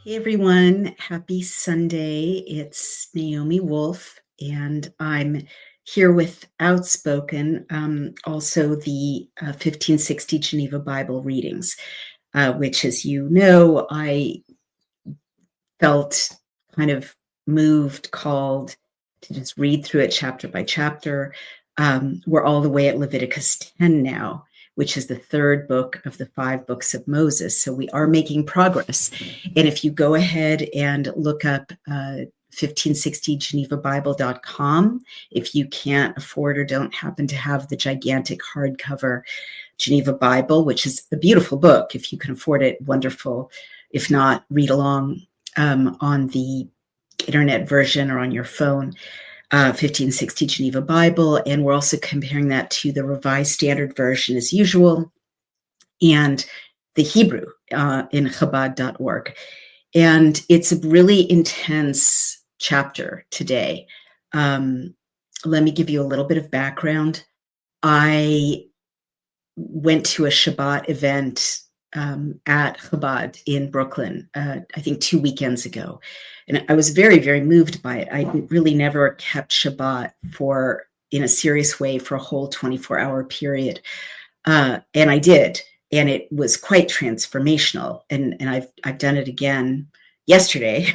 Hey everyone, happy Sunday. It's Naomi Wolf, and I'm here with Outspoken, also the 1560 Geneva Bible readings, which, as you know, I felt kind of moved, called to just read through it chapter by chapter. We're all the way at Leviticus 10 now, which is the third book of the 5 books of Moses. So we are making progress. And if you go ahead and look up 1560genevabible.com, if you can't afford or don't happen to have the gigantic hardcover Geneva Bible, which is a beautiful book, if you can afford it, wonderful. If not, read along on the internet version or on your phone. 1560 Geneva Bible, and we're also comparing that to the Revised Standard Version as usual, and the Hebrew in Chabad.org. And it's a really intense chapter today. Let me give you a little bit of background. I went to a Shabbat event at Chabad in Brooklyn, I think 2 weekends ago. And I was very, very moved by it. I really never kept Shabbat in a serious way for a whole 24-hour period. And I did. And it was quite transformational. And I've done it again yesterday.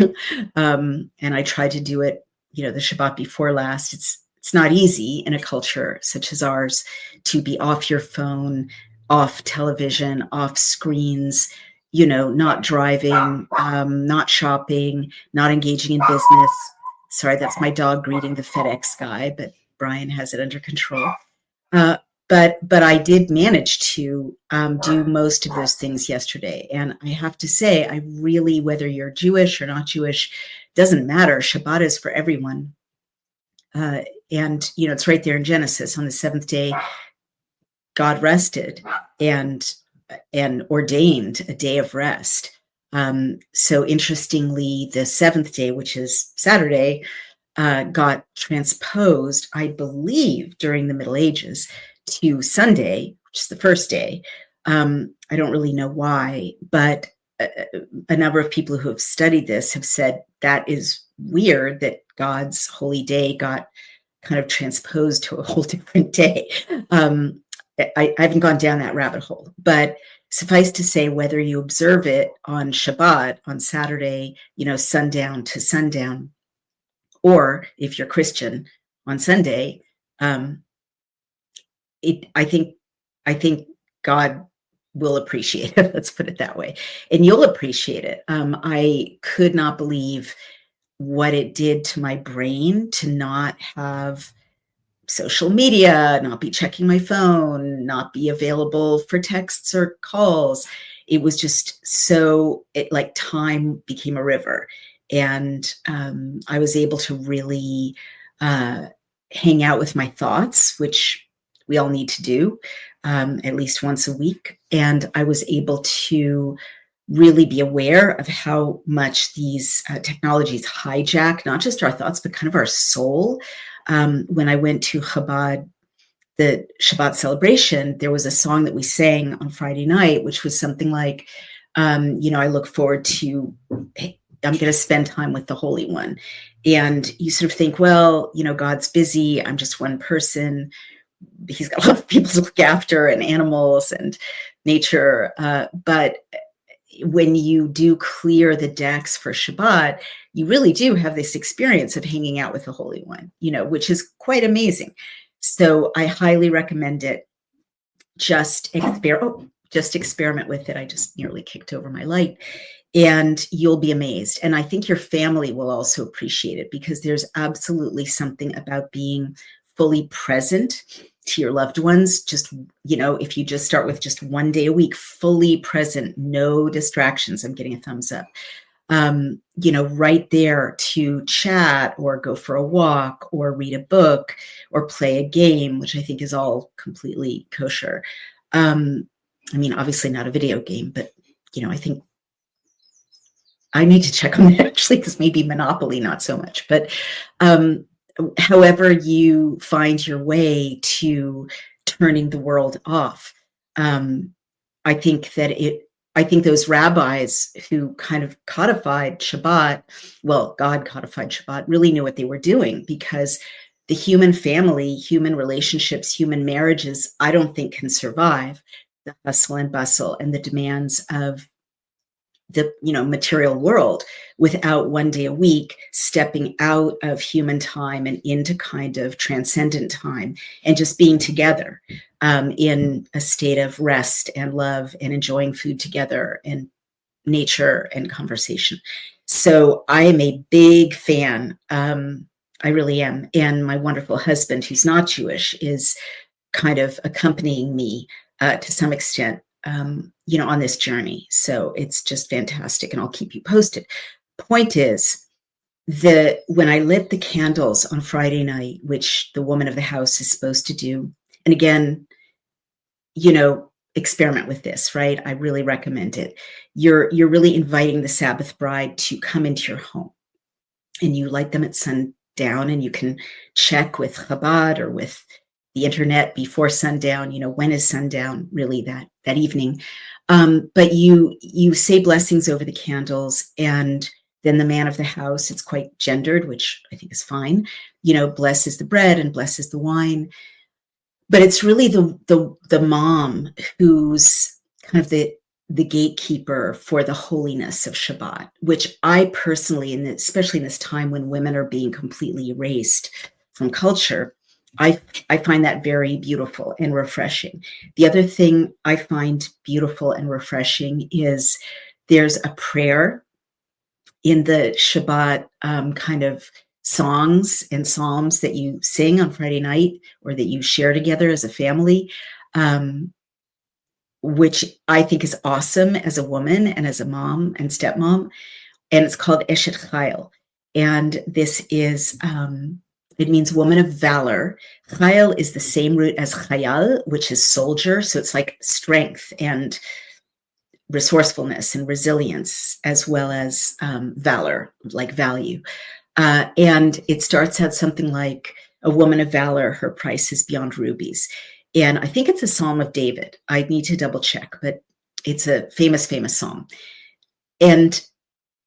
And I tried to do it, the Shabbat before last. It's not easy in a culture such as ours to be off your phone, off television, off screens, not driving, not shopping, not engaging in business. Sorry, that's my dog greeting the FedEx guy, but Brian has it under control. But I did manage to do most of those things yesterday. And I have to say, I really, whether you're Jewish or not Jewish, doesn't matter. Shabbat is for everyone. And, it's right there in Genesis. On the 7th day, God rested and ordained a day of rest. So interestingly, the 7th day, which is Saturday, got transposed, I believe, during the Middle Ages to Sunday, which is the first day. I don't really know why, but a number of people who have studied this have said that is weird that God's holy day got kind of transposed to a whole different day. I haven't gone down that rabbit hole, but suffice to say, whether you observe it on Shabbat, on Saturday, sundown to sundown, or if you're Christian on Sunday, I think God will appreciate it. Let's put it that way. And you'll appreciate it. I could not believe what it did to my brain to not have social media, not be checking my phone, not be available for texts or calls. It was just like time became a river. And I was able to really hang out with my thoughts, which we all need to do at least once a week. And I was able to really be aware of how much these technologies hijack not just our thoughts, but kind of our soul. When I went to Chabad, the Shabbat celebration, there was a song that we sang on Friday night, which was something like, I look forward to, I'm going to spend time with the Holy One. And you sort of think, well, God's busy. I'm just one person. He's got a lot of people to look after and animals and nature. But when you do clear the decks for Shabbat, you really do have this experience of hanging out with the Holy One, which is quite amazing. So I highly recommend it. Just experiment with it. I just nearly kicked over my light, and you'll be amazed. And I think your family will also appreciate it, because there's absolutely something about being fully present to your loved ones. Just, if you just start with just one day a week, fully present, no distractions. I'm getting a thumbs up. Right there to chat or go for a walk or read a book or play a game, which I think is all completely kosher. Obviously not a video game, but, I think I need to check on that actually, because maybe Monopoly, not so much, but, however you find your way to turning the world off. I think that I think those rabbis who kind of codified Shabbat, well, God codified Shabbat, really knew what they were doing, because the human family, human relationships, human marriages, I don't think can survive the hustle and bustle and the demands of the material world without one day a week stepping out of human time and into kind of transcendent time and just being together in a state of rest and love and enjoying food together and nature and conversation. So I am a big fan. I really am. And my wonderful husband, who's not Jewish, is kind of accompanying me to some extent on this journey. So it's just fantastic, and I'll keep you posted. Point is that when I lit the candles on Friday night, which the woman of the house is supposed to do, and again, experiment with this, right? I really recommend it. You're really inviting the Sabbath bride to come into your home, and you light them at sundown, and you can check with Chabad or with the internet before sundown, when is sundown really that evening. But you say blessings over the candles, and then the man of the house, it's quite gendered, which I think is fine, blesses the bread and blesses the wine. But it's really the mom who's kind of the gatekeeper for the holiness of Shabbat, which I personally, and especially in this time when women are being completely erased from culture, I find that very beautiful and refreshing. The other thing I find beautiful and refreshing is there's a prayer in the Shabbat kind of songs and psalms that you sing on Friday night or that you share together as a family, which I think is awesome as a woman and as a mom and stepmom. And it's called Eshet Chayil. And this is... it means woman of valor. Chayil is the same root as chayal, which is soldier. So it's like strength and resourcefulness and resilience, as well as valor, like value. And it starts out something like, a woman of valor, her price is beyond rubies. And I think it's a Psalm of David. I need to double check, but it's a famous psalm. And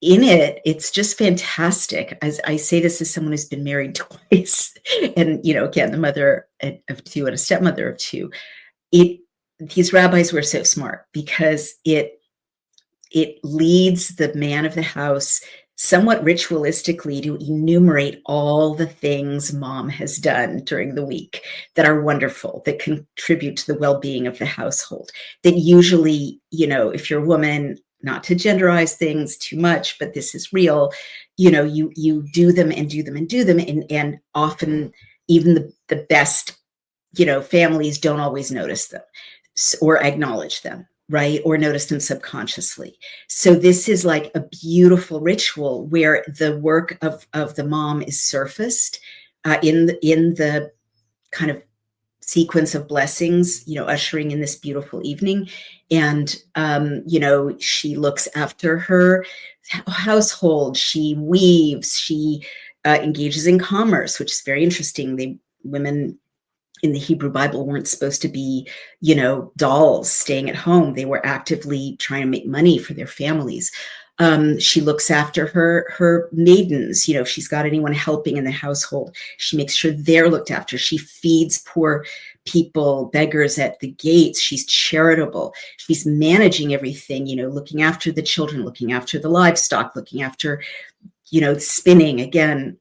in it, it's just fantastic. As I say this as someone who's been married twice, and again, the mother of two and a stepmother of two. These rabbis were so smart, because it leads the man of the house somewhat ritualistically to enumerate all the things mom has done during the week that are wonderful, that contribute to the well-being of the household. That usually, if you're a woman, not to genderize things too much, but this is real, you do them and do them and do them. And often even the best, families don't always notice them or acknowledge them, right? Or notice them subconsciously. So this is like a beautiful ritual where the work of the mom is surfaced in the kind of sequence of blessings, ushering in this beautiful evening. And, she looks after her household. She weaves, she engages in commerce, which is very interesting. Women in the Hebrew Bible weren't supposed to be, dolls staying at home. They were actively trying to make money for their families. She looks after her maidens. If she's got anyone helping in the household, she makes sure they're looked after. She feeds poor people, beggars at the gates. She's charitable. She's managing everything, looking after the children, looking after the livestock, looking after, spinning. Again,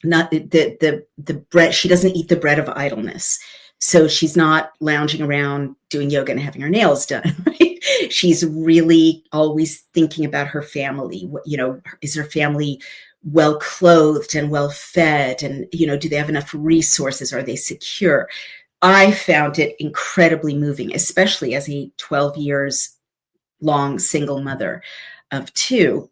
not the bread. She doesn't eat the bread of idleness. So she's not lounging around doing yoga and having her nails done, right? She's really always thinking about her family. Is her family well clothed and well fed? And, do they have enough resources? Are they secure? I found it incredibly moving, especially as a 12 years long single mother of two.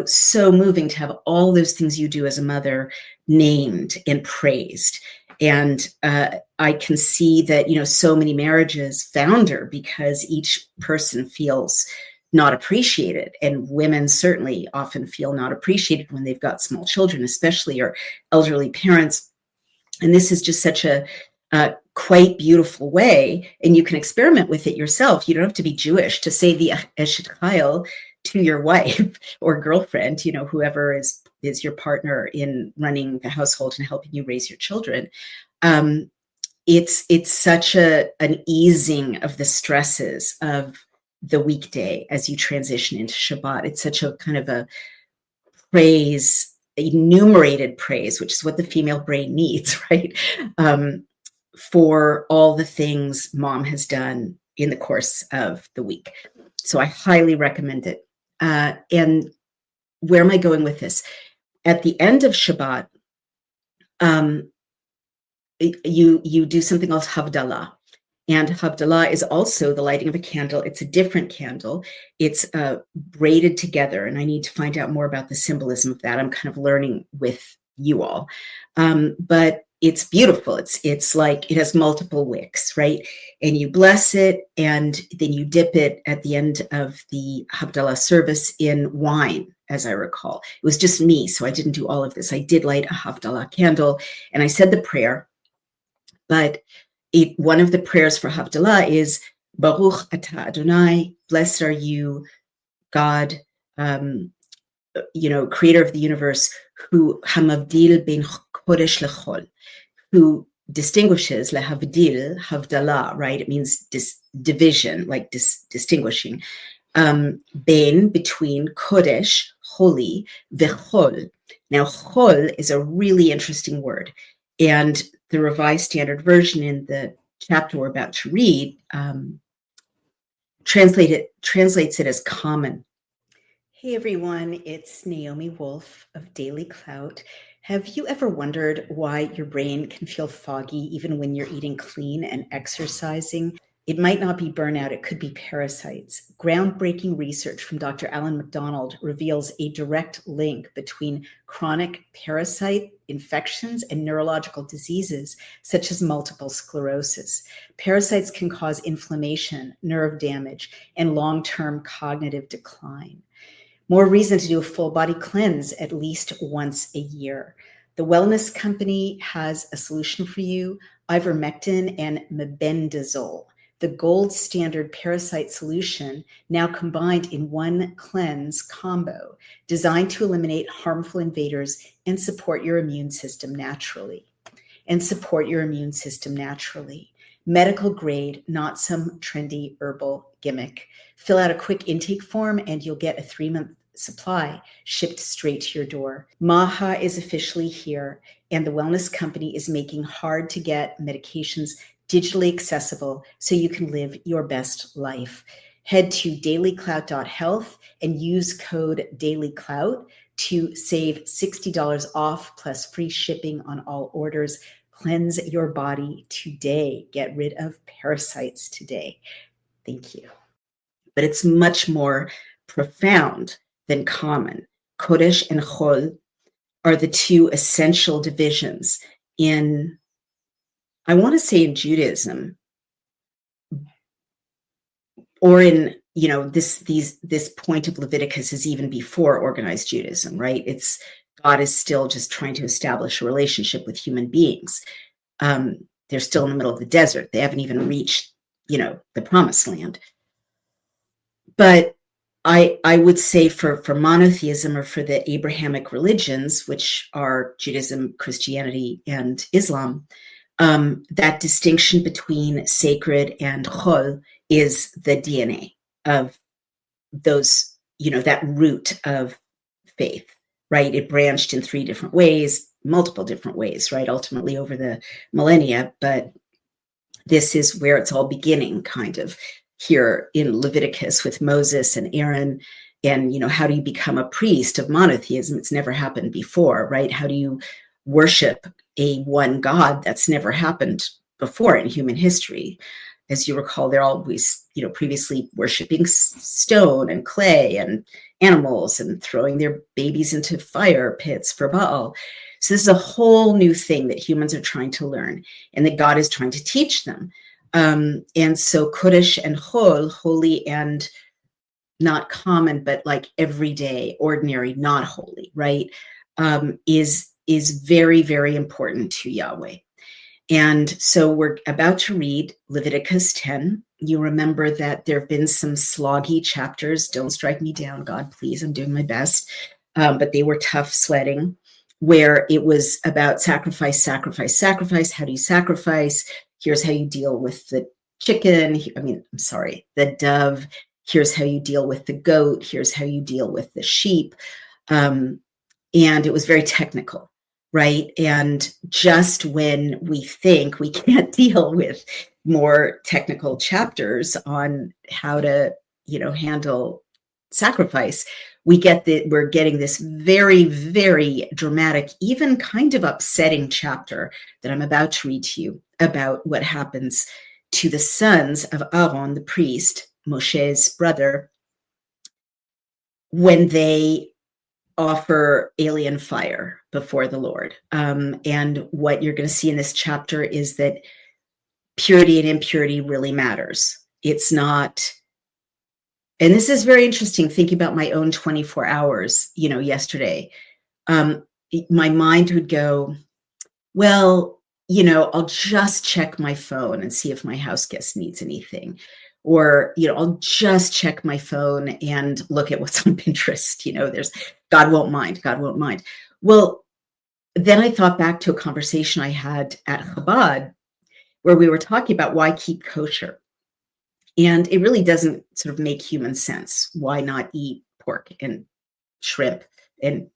So moving to have all those things you do as a mother named and praised. And I can see that, so many marriages founder because each person feels not appreciated. And women certainly often feel not appreciated when they've got small children, especially, or elderly parents. And this is just such a quite beautiful way, and you can experiment with it yourself. You don't have to be Jewish to say the Eshet Chayil to your wife or girlfriend, whoever is your partner in running the household and helping you raise your children. It's such an easing of the stresses of the weekday as you transition into Shabbat. It's such a kind of a praise, enumerated praise, which is what the female brain needs, right? For all the things mom has done in the course of the week. So I highly recommend it. And where am I going with this? At the end of Shabbat, you do something called Havdalah. And Havdalah is also the lighting of a candle. It's a different candle. It's braided together. And I need to find out more about the symbolism of that. I'm kind of learning with you all. But it's beautiful. It's like it has multiple wicks, right? And you bless it, and then you dip it at the end of the Havdalah service in wine, as I recall. It was just me, so I didn't do all of this. I did light a Havdalah candle, and I said the prayer. But one of the prayers for Havdalah is Baruch Atah Adonai, blessed are you, God, creator of the universe, who hamavdil ben kodesh lechol, who distinguishes lehavdil, Havdalah, right? It means division, like distinguishing. Ben, between kodesh, holy, vechol. Now, chol is a really interesting word. And the Revised Standard Version in the chapter we're about to read translates it as common. Hey everyone, it's Naomi Wolf of Daily Clout. Have you ever wondered why your brain can feel foggy even when you're eating clean and exercising? It might not be burnout, it could be parasites. Groundbreaking research from Dr. Alan McDonald reveals a direct link between chronic parasite infections and neurological diseases, such as multiple sclerosis. Parasites can cause inflammation, nerve damage, and long-term cognitive decline. More reason to do a full body cleanse at least once a year. The wellness company has a solution for you, ivermectin and mebendazole, the gold standard parasite solution, now combined in one cleanse combo, designed to eliminate harmful invaders and support your immune system naturally. Medical grade, not some trendy herbal gimmick. Fill out a quick intake form and you'll get a 3-month supply shipped straight to your door. Maha is officially here, and the wellness company is making hard to get medications digitally accessible so you can live your best life. Head to dailyclout.health and use code dailyclout to save $60 off plus free shipping on all orders. Cleanse your body today. Get rid of parasites today. Thank you. But it's much more profound than common. Kodesh and Chol are the two essential divisions in, I want to say, in Judaism, or in, this point of Leviticus is even before organized Judaism, right? It's God is still just trying to establish a relationship with human beings. They're still in the middle of the desert. They haven't even reached, the promised land. But I would say for monotheism, or for the Abrahamic religions, which are Judaism, Christianity, and Islam, that distinction between sacred and chol is the DNA of those, that root of faith, right? It branched in 3 different ways, multiple different ways, right? Ultimately over the millennia, but this is where it's all beginning, kind of, here in Leviticus with Moses and Aaron. And, how do you become a priest of monotheism? It's never happened before, right? How do you worship a one God? That's never happened before in human history. As you recall, they're always, previously worshiping stone and clay and animals and throwing their babies into fire pits for Baal. So this is a whole new thing that humans are trying to learn and that God is trying to teach them. And so Kodesh and Chol, holy and not common, but like everyday, ordinary, not holy, right, is very, very important to Yahweh. And so we're about to read Leviticus 10. You remember that there have been some sloggy chapters. Don't strike me down, God, please. I'm doing my best. But they were tough sledding, where it was about sacrifice, sacrifice, sacrifice. How do you sacrifice? Here's how you deal with the chicken. The dove. Here's how you deal with the goat. Here's how you deal with the sheep. And it was very technical, right? And just when we think we can't deal with more technical chapters on how to, handle sacrifice, we're getting this very, very dramatic, even kind of upsetting chapter that I'm about to read to you about what happens to the sons of Aaron, the priest, Moshe's brother, when they offer alien fire before the Lord. And what you're going to see in this chapter is that purity and impurity really matters. It's not, and this is very interesting, thinking about my own 24 hours, yesterday. My mind would go, well, I'll just check my phone and see if my house guest needs anything. Or, I'll just check my phone and look at what's on Pinterest. There's God won't mind. God won't mind. Well, then I thought back to a conversation I had at Chabad where we were talking about why keep kosher. And it really doesn't sort of make human sense. Why not eat pork and shrimp and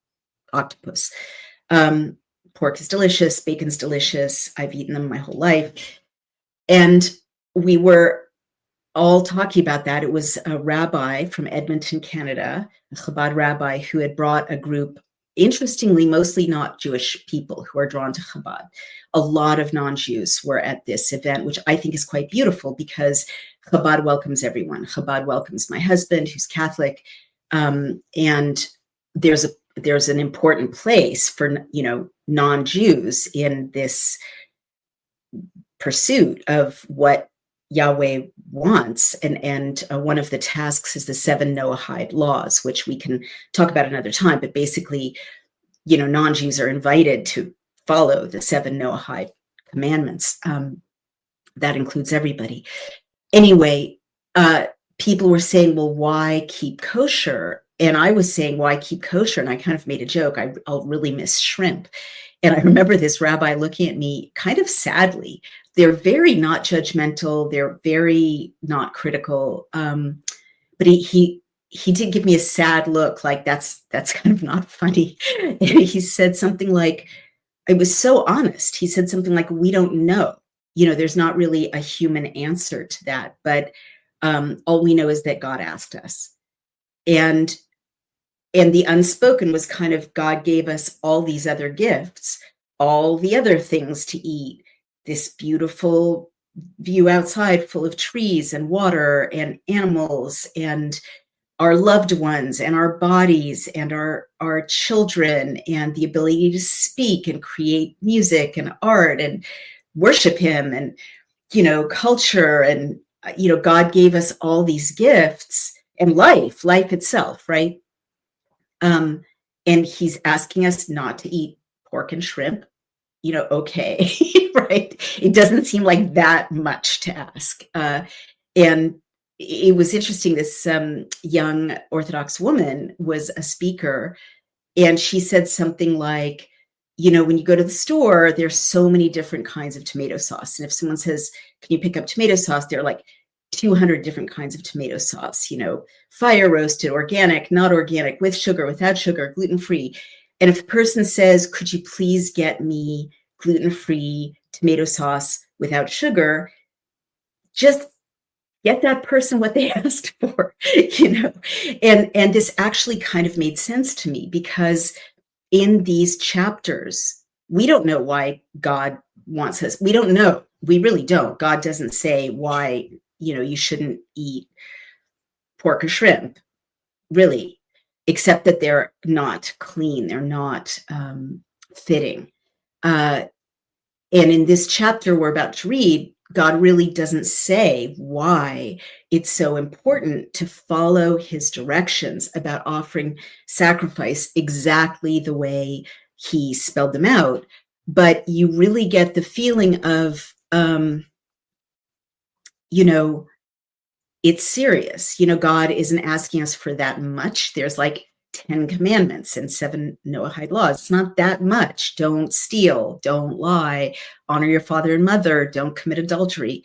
octopus? Pork is delicious. Bacon's delicious. I've eaten them my whole life. And we were all talking about that. It was a rabbi from Edmonton, Canada, a Chabad rabbi, who had brought a group, interestingly, mostly not Jewish people who are drawn to Chabad. A lot of non-Jews were at this event, which I think is quite beautiful because Chabad welcomes everyone. Chabad welcomes my husband, who's Catholic, and there's an important place for non-Jews in this pursuit of what Yahweh wants. And one of the tasks is the 7 Noahide laws, which we can talk about another time. But basically, non-Jews are invited to follow the 7 Noahide commandments. That includes everybody. Anyway, people were saying, well, why keep kosher? And I was saying, why keep kosher? And I kind of made a joke. I'll really miss shrimp. And I remember this rabbi looking at me kind of sadly. They're very not judgmental. They're very not critical. But he did give me a sad look, like that's kind of not funny. And he said something like, it was so honest. He said something like, we don't know. There's not really a human answer to that. But all we know is that God asked us. And the unspoken was kind of, God gave us all these other gifts, all the other things to eat, this beautiful view outside full of trees and water and animals and our loved ones and our bodies and our children and the ability to speak and create music and art and worship him and, culture. And, God gave us all these gifts and life itself, right? And he's asking us not to eat pork and shrimp, okay, right? It doesn't seem like that much to ask. And it was interesting. This young Orthodox woman was a speaker, and she said something like, when you go to the store, there's so many different kinds of tomato sauce. And if someone says, can you pick up tomato sauce? They're like 200 different kinds of tomato sauce, fire roasted, organic, not organic, with sugar, without sugar, gluten-free. And if a person says, could you please get me gluten-free tomato sauce without sugar, just get that person what they asked for, And this actually kind of made sense to me, because in these chapters, we don't know why God wants us. We don't know. We really don't. God doesn't say why, you shouldn't eat pork or shrimp, really, except that they're not clean. They're not fitting. And in this chapter we're about to read, God really doesn't say why it's so important to follow his directions about offering sacrifice exactly the way he spelled them out. but you really get the feeling of, it's serious. God isn't asking us for that much. There's like 10 commandments and 7 Noahide laws. It's not that much. Don't steal, don't lie, honor your father and mother, don't commit adultery,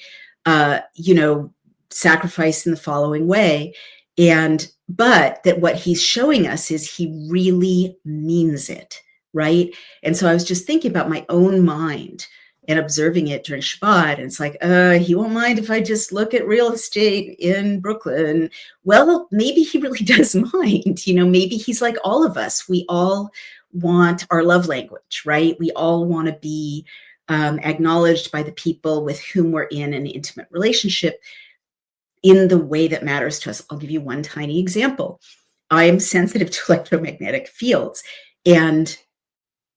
sacrifice in the following way. But that what he's showing us is he really means it, right? And so I was just thinking about my own mind and observing it during Shabbat. And it's like, he won't mind if I just look at real estate in Brooklyn. Well, maybe he really does mind. Maybe he's like all of us. We all want our love language, right? We all want to be acknowledged by the people with whom we're in an intimate relationship in the way that matters to us. I'll give you one tiny example. I am sensitive to electromagnetic fields, and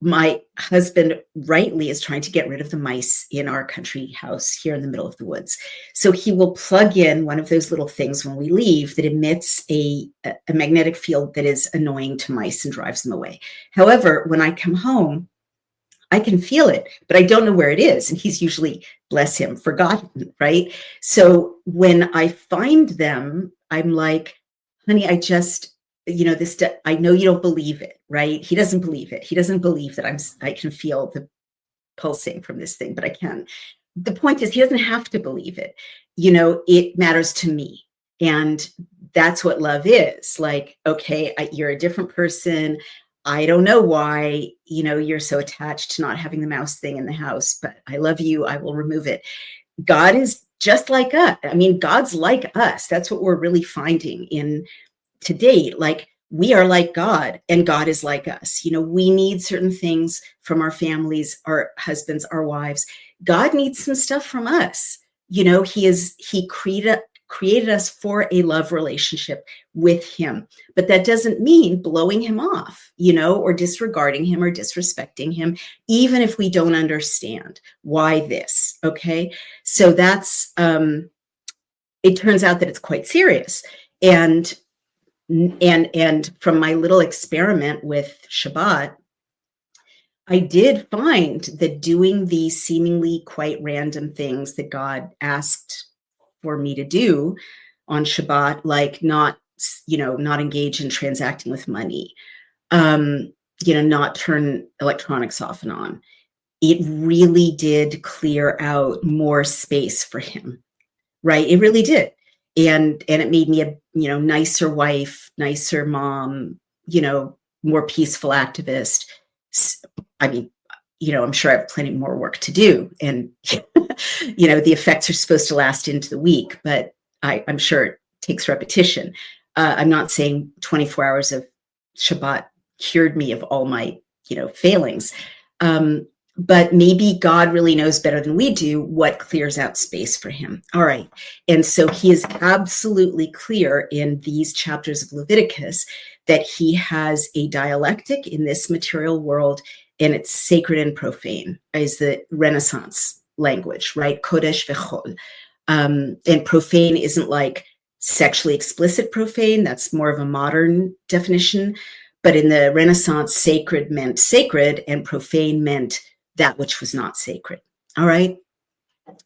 my husband rightly is trying to get rid of the mice in our country house here in the middle of the woods. So he will plug in one of those little things when we leave that emits a magnetic field that is annoying to mice and drives them away. However, when I come home, I can feel it, but I don't know where it is. And he's usually, bless him, forgotten, right? So when I find them, I'm like, honey, I know you don't believe it, right? He doesn't believe it. He doesn't believe that I can feel the pulsing from this thing, but I can. The point is, he doesn't have to believe it. It matters to me. And that's what love is. Like, okay, you're a different person. I don't know why, you're so attached to not having the mouse thing in the house, but I love you. I will remove it. God is just like us. I mean, God's like us. That's what we're really finding in today. Like, we are like God and God is like us. We need certain things from our families, our husbands, our wives. God needs some stuff from us. He created us for a love relationship with him, but that doesn't mean blowing him off, or disregarding him or disrespecting him, even if we don't understand why this. Okay. So that's, it turns out that it's quite serious. And from my little experiment with Shabbat, I did find that doing these seemingly quite random things that God asked for me to do on Shabbat, like not engage in transacting with money, not turn electronics off and on. It really did clear out more space for him, right? It really did. And it made me a, nicer wife, nicer mom, more peaceful activist. I mean, I'm sure I have plenty more work to do. And, the effects are supposed to last into the week, but I'm sure it takes repetition. I'm not saying 24 hours of Shabbat cured me of all my, failings. But maybe God really knows better than we do what clears out space for him. All right. And so he is absolutely clear in these chapters of Leviticus that he has a dialectic in this material world, and it's sacred and profane, is the Renaissance language, right? Kodesh v'chol. And profane isn't like sexually explicit profane. That's more of a modern definition. But in the Renaissance, sacred meant sacred, and profane meant that which was not sacred. All right.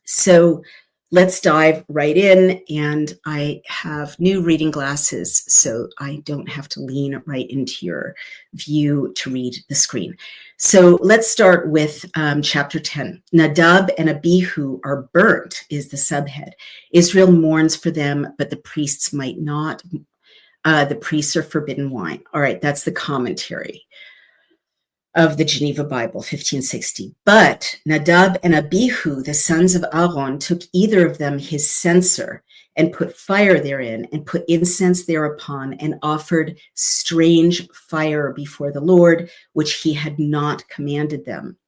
So let's dive right in. And I have new reading glasses, so I don't have to lean right into your view to read the screen. So let's start with chapter 10. Nadab and Abihu are burnt is the subhead. Israel mourns for them, but the priests might not. The priests are forbidden wine. All right, that's the commentary of the Geneva Bible, 1560. But Nadab and Abihu, the sons of Aaron, took either of them his censer and put fire therein and put incense thereupon and offered strange fire before the Lord, which he had not commanded them.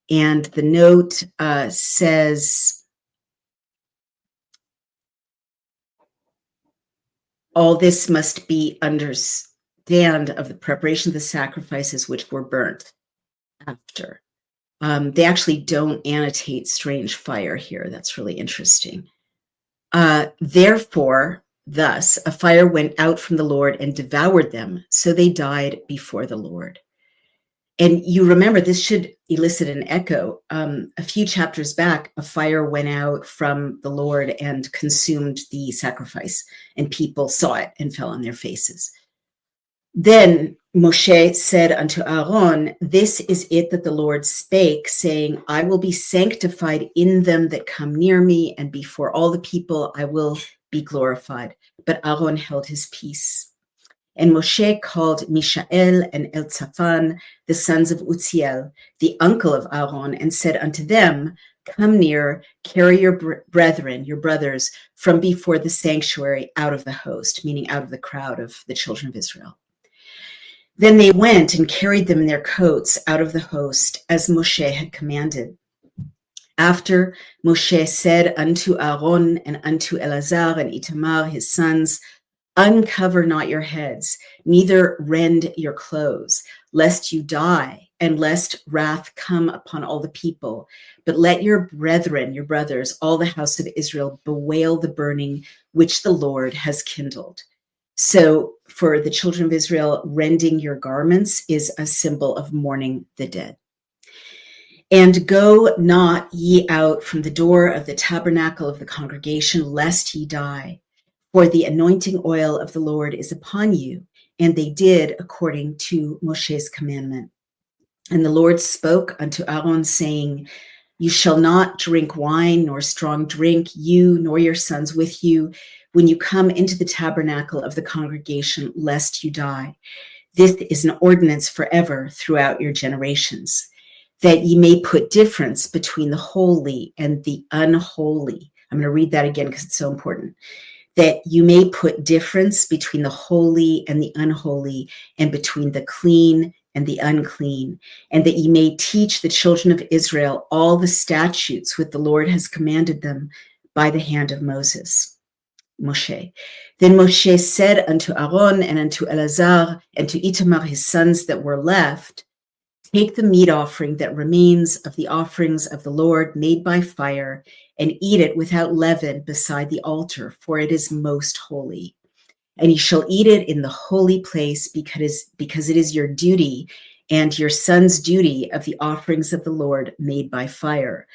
And the note says, all this must be understand of the preparation of the sacrifices which were burnt after. They actually don't annotate strange fire here. That's really interesting. Therefore, thus, a fire went out from the Lord and devoured them, so they died before the Lord. And you remember, this should elicit an echo. A few chapters back, a fire went out from the Lord and consumed the sacrifice, and people saw it and fell on their faces. Then Moshe said unto Aaron, this is it that the Lord spake, saying, I will be sanctified in them that come near me, and before all the people I will be glorified. But Aaron held his peace. And Moshe called Mishael and Elzaphan, the sons of Uzziel, the uncle of Aaron, and said unto them, come near, carry your brethren, your brothers, from before the sanctuary out of the host, meaning out of the crowd of the children of Israel. Then they went and carried them in their coats out of the host, as Moshe had commanded. After Moshe said unto Aaron and unto Eleazar and Itamar his sons, uncover not your heads, neither rend your clothes, lest you die, and lest wrath come upon all the people. But let your brethren, your brothers, all the house of Israel, bewail the burning which the Lord has kindled. So for the children of Israel, rending your garments is a symbol of mourning the dead. And go not ye out from the door of the tabernacle of the congregation, lest ye die. For the anointing oil of the Lord is upon you. And they did according to Moshe's commandment. And the Lord spoke unto Aaron, saying, you shall not drink wine nor strong drink, you nor your sons with you, when you come into the tabernacle of the congregation, lest you die. This is an ordinance forever throughout your generations, that ye may put difference between the holy and the unholy. I'm going to read that again because it's so important. That you may put difference between the holy and the unholy, and between the clean and the unclean, and that ye may teach the children of Israel all the statutes which the Lord has commanded them by the hand of Moshe. Then Moshe said unto Aaron and unto Eleazar and to Itamar his sons that were left, take the meat offering that remains of the offerings of the Lord made by fire, and eat it without leaven beside the altar, for it is most holy. And ye shall eat it in the holy place, because it is your duty and your son's duty of the offerings of the Lord made by fire,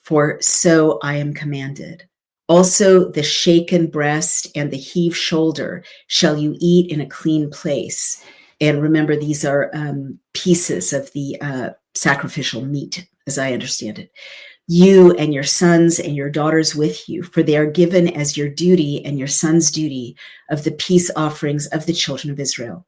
for so I am commanded. Also the shaken breast and the heaved shoulder shall you eat in a clean place. And remember, these are pieces of the sacrificial meat, as I understand it. You and your sons and your daughters with you, for they are given as your duty and your son's duty of the peace offerings of the children of Israel.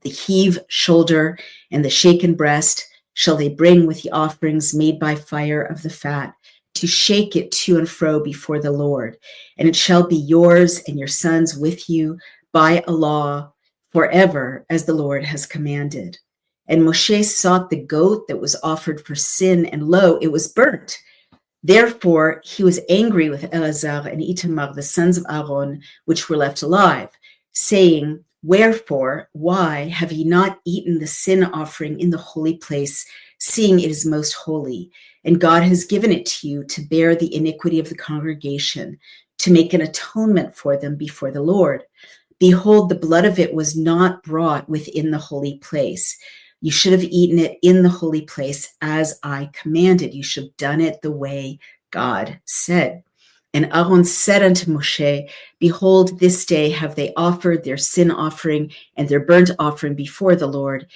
The heave shoulder and the shaken breast shall they bring with the offerings made by fire of the fat, to shake it to and fro before the Lord. And it shall be yours and your sons with you by a law forever, as the Lord has commanded. And Moshe sought the goat that was offered for sin, and lo, it was burnt. Therefore he was angry with Eleazar and Itamar, the sons of Aaron, which were left alive, saying, wherefore, why have ye not eaten the sin offering in the holy place, seeing it is most holy? And God has given it to you to bear the iniquity of the congregation, to make an atonement for them before the Lord. Behold, the blood of it was not brought within the holy place. You should have eaten it in the holy place as I commanded. You should have done it the way God said. And Aaron said unto Moshe, behold, this day have they offered their sin offering and their burnt offering before the Lord,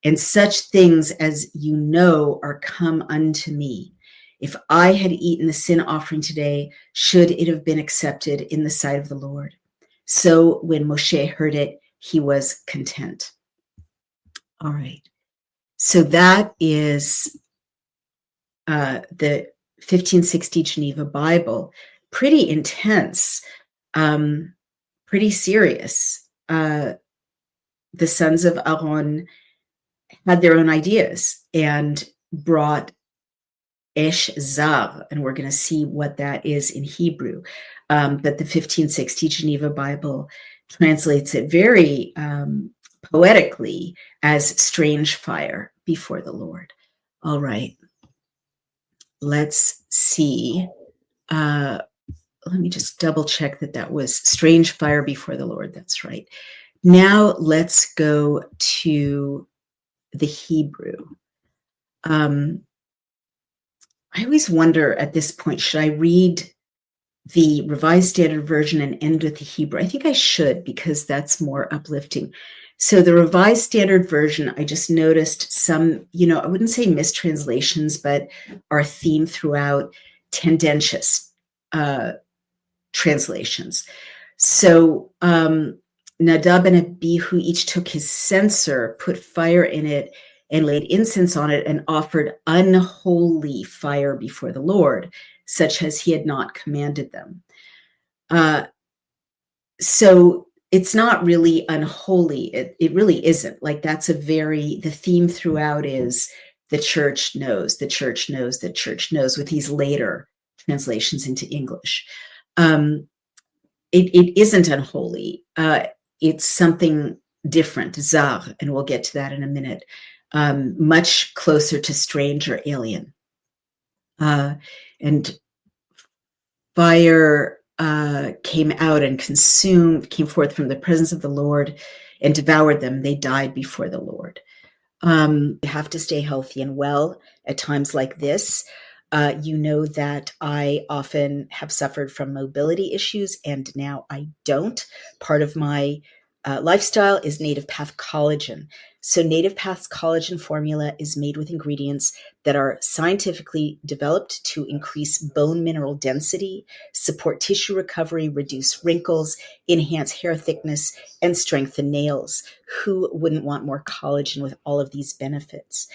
and such things as you know are come unto me. If I had eaten the sin offering today, should it have been accepted in the sight of the Lord? So when Moshe heard it, he was content. All right. So that is the 1560 Geneva Bible. Pretty intense, pretty serious. The sons of Aaron had their own ideas and brought Esh Zav, and we're going to see what that is in Hebrew. But the 1560 Geneva Bible translates it very poetically as strange fire before the Lord. All right. Let's see. Let me just double check that was strange fire before the Lord. That's right. Now let's go to the Hebrew. I always wonder at this point, should I read the Revised Standard Version and end with the Hebrew? I think I should, because that's more uplifting. So the Revised Standard Version, I just noticed some, I wouldn't say mistranslations, but our theme throughout, tendentious translations. So Nadab and Abihu each took his censer, put fire in it, and laid incense on it, and offered unholy fire before the Lord, such as he had not commanded them. So it's not really unholy. It really isn't. Like, that's the theme throughout is the church knows, the church knows, the church knows, with these later translations into English. It isn't unholy. It's something different, zar, and we'll get to that in a minute. Much closer to strange or alien. And fire came out and came forth from the presence of the Lord and devoured them. They died before the Lord. You have to stay healthy and well at times like this. You know that I often have suffered from mobility issues, and now I don't. Part of my lifestyle is Native Path collagen. So Native Path's collagen formula is made with ingredients that are scientifically developed to increase bone mineral density, support tissue recovery, reduce wrinkles, enhance hair thickness, and strengthen nails. Who wouldn't want more collagen with all of these benefits?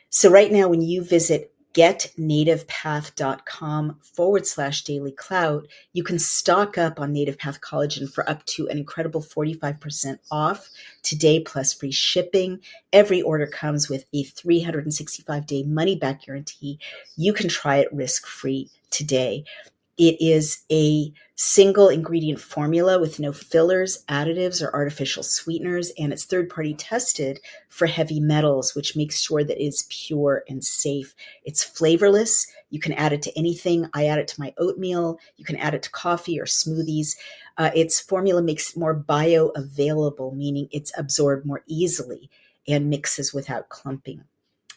So right now, when you visit getnativepath.com/dailyclout, you can stock up on Native Path collagen for up to an incredible 45% off today, plus free shipping. Every order comes with a 365-day money-back guarantee. You can try it risk-free today. It is a single ingredient formula with no fillers, additives, or artificial sweeteners, and it's third-party tested for heavy metals, which makes sure that it is pure and safe. It's flavorless. You can add it to anything. I add it to my oatmeal. You can add it to coffee or smoothies. Its formula makes it more bioavailable, meaning it's absorbed more easily and mixes without clumping.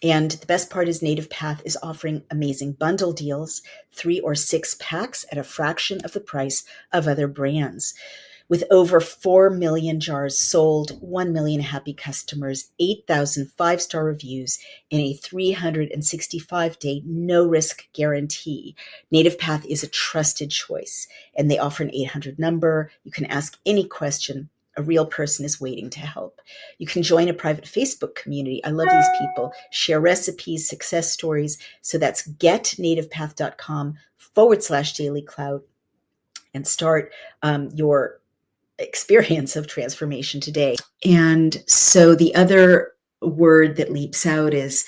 And the best part is Native Path is offering amazing bundle deals, 3 or 6 packs at a fraction of the price of other brands. With over 4 million jars sold, 1 million happy customers, 8,000 5-star reviews, and a 365-day no-risk guarantee, Native Path is a trusted choice, and they offer an 800 number. You can ask any question. A real person is waiting to help. You can join a private Facebook community. I love these people. Share recipes, success stories. So that's getnativepath.com/dailyclout and start your experience of transformation today. And so the other word that leaps out is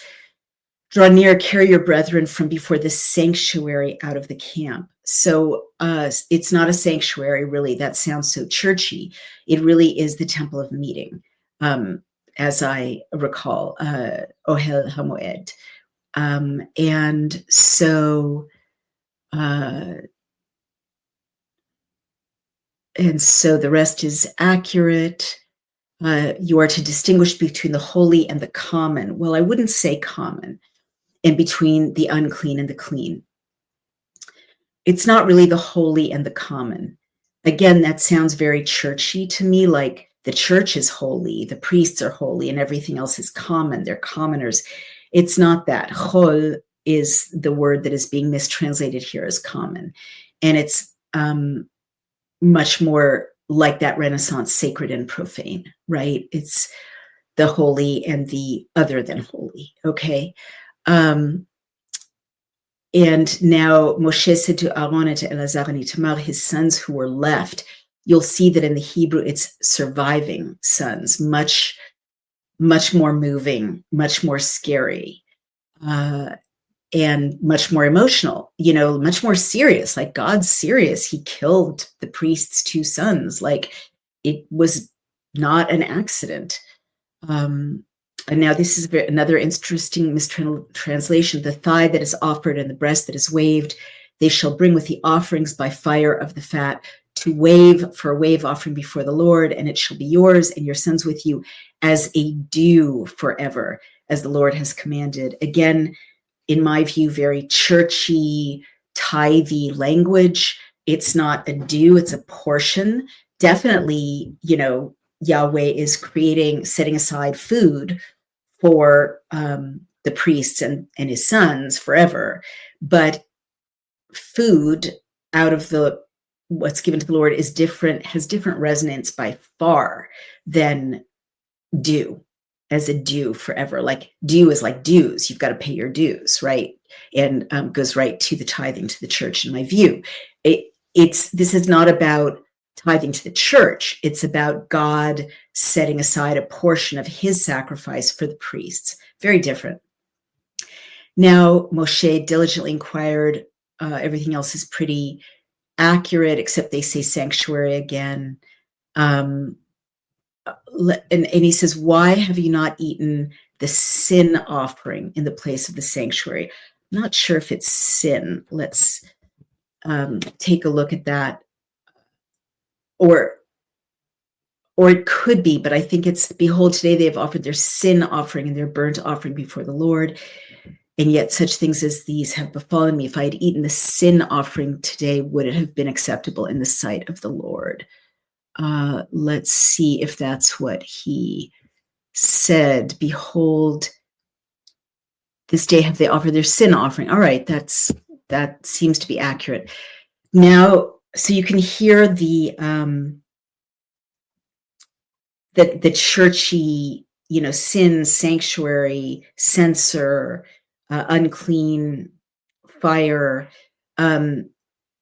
draw near, carry your brethren from before the sanctuary out of the camp. So it's not a sanctuary, really. That sounds so churchy. It really is the temple of meeting, as I recall, Ohel HaMoed. And so the rest is accurate. You are to distinguish between the holy and the common. Well, I wouldn't say common. And between the unclean and the clean. It's not really the holy and the common. Again, that sounds very churchy to me, like the church is holy, the priests are holy, and everything else is common. They're commoners. It's not that. Chol is the word that is being mistranslated here as common. And it's much more like that Renaissance sacred and profane, right? It's the holy and the other than holy, okay? And now Moshe said to Aaron and to Elazar and Itamar, his sons who were left, you'll see that in the Hebrew, it's surviving sons, much, much more moving, much more scary, and much more emotional, much more serious. Like, God's serious. He killed the priest's 2 sons. Like, it was not an accident. And now this is another interesting mistranslation. The thigh that is offered and the breast that is waved, they shall bring with the offerings by fire of the fat to wave for a wave offering before the Lord, and it shall be yours and your sons with you as a due forever, as the Lord has commanded. Again, in my view, very churchy, tithy language. It's not a due, it's a portion. Definitely, Yahweh is setting aside food for the priests and his sons forever. But food out of what's given to the Lord is different, has different resonance by far than due, as a due forever. Like due is like dues. You've got to pay your dues, right? And goes right to the tithing to the church, in my view. This is not about tithing to the church. It's about God setting aside a portion of his sacrifice for the priests. Very different. Now, Moshe diligently inquired. Everything else is pretty accurate, except they say sanctuary again. And he says, why have you not eaten the sin offering in the place of the sanctuary? I'm not sure if it's sin. Let's take a look at that. Or it could be, but I think it's, behold, today they have offered their sin offering and their burnt offering before the Lord. And yet such things as these have befallen me. If I had eaten the sin offering today, would it have been acceptable in the sight of the Lord? Let's see if that's what he said. Behold, this day have they offered their sin offering. All right, that seems to be accurate. Now, so you can hear the churchy, sin, sanctuary, censer, unclean, fire,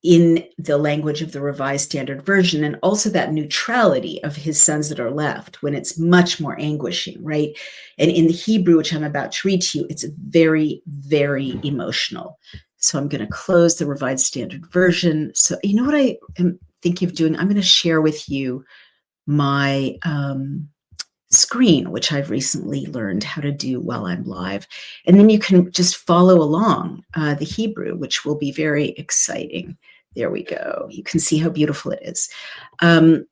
in the language of the Revised Standard Version, and also that neutrality of his sons that are left when it's much more anguishing, right? And in the Hebrew, which I'm about to read to you, it's very, very emotional. So I'm going to close the Revised Standard Version. So you know what I am thinking of doing? I'm going to share with you my screen, which I've recently learned how to do while I'm live. And then you can just follow along the Hebrew, which will be very exciting. There we go. You can see how beautiful it is. Vayikru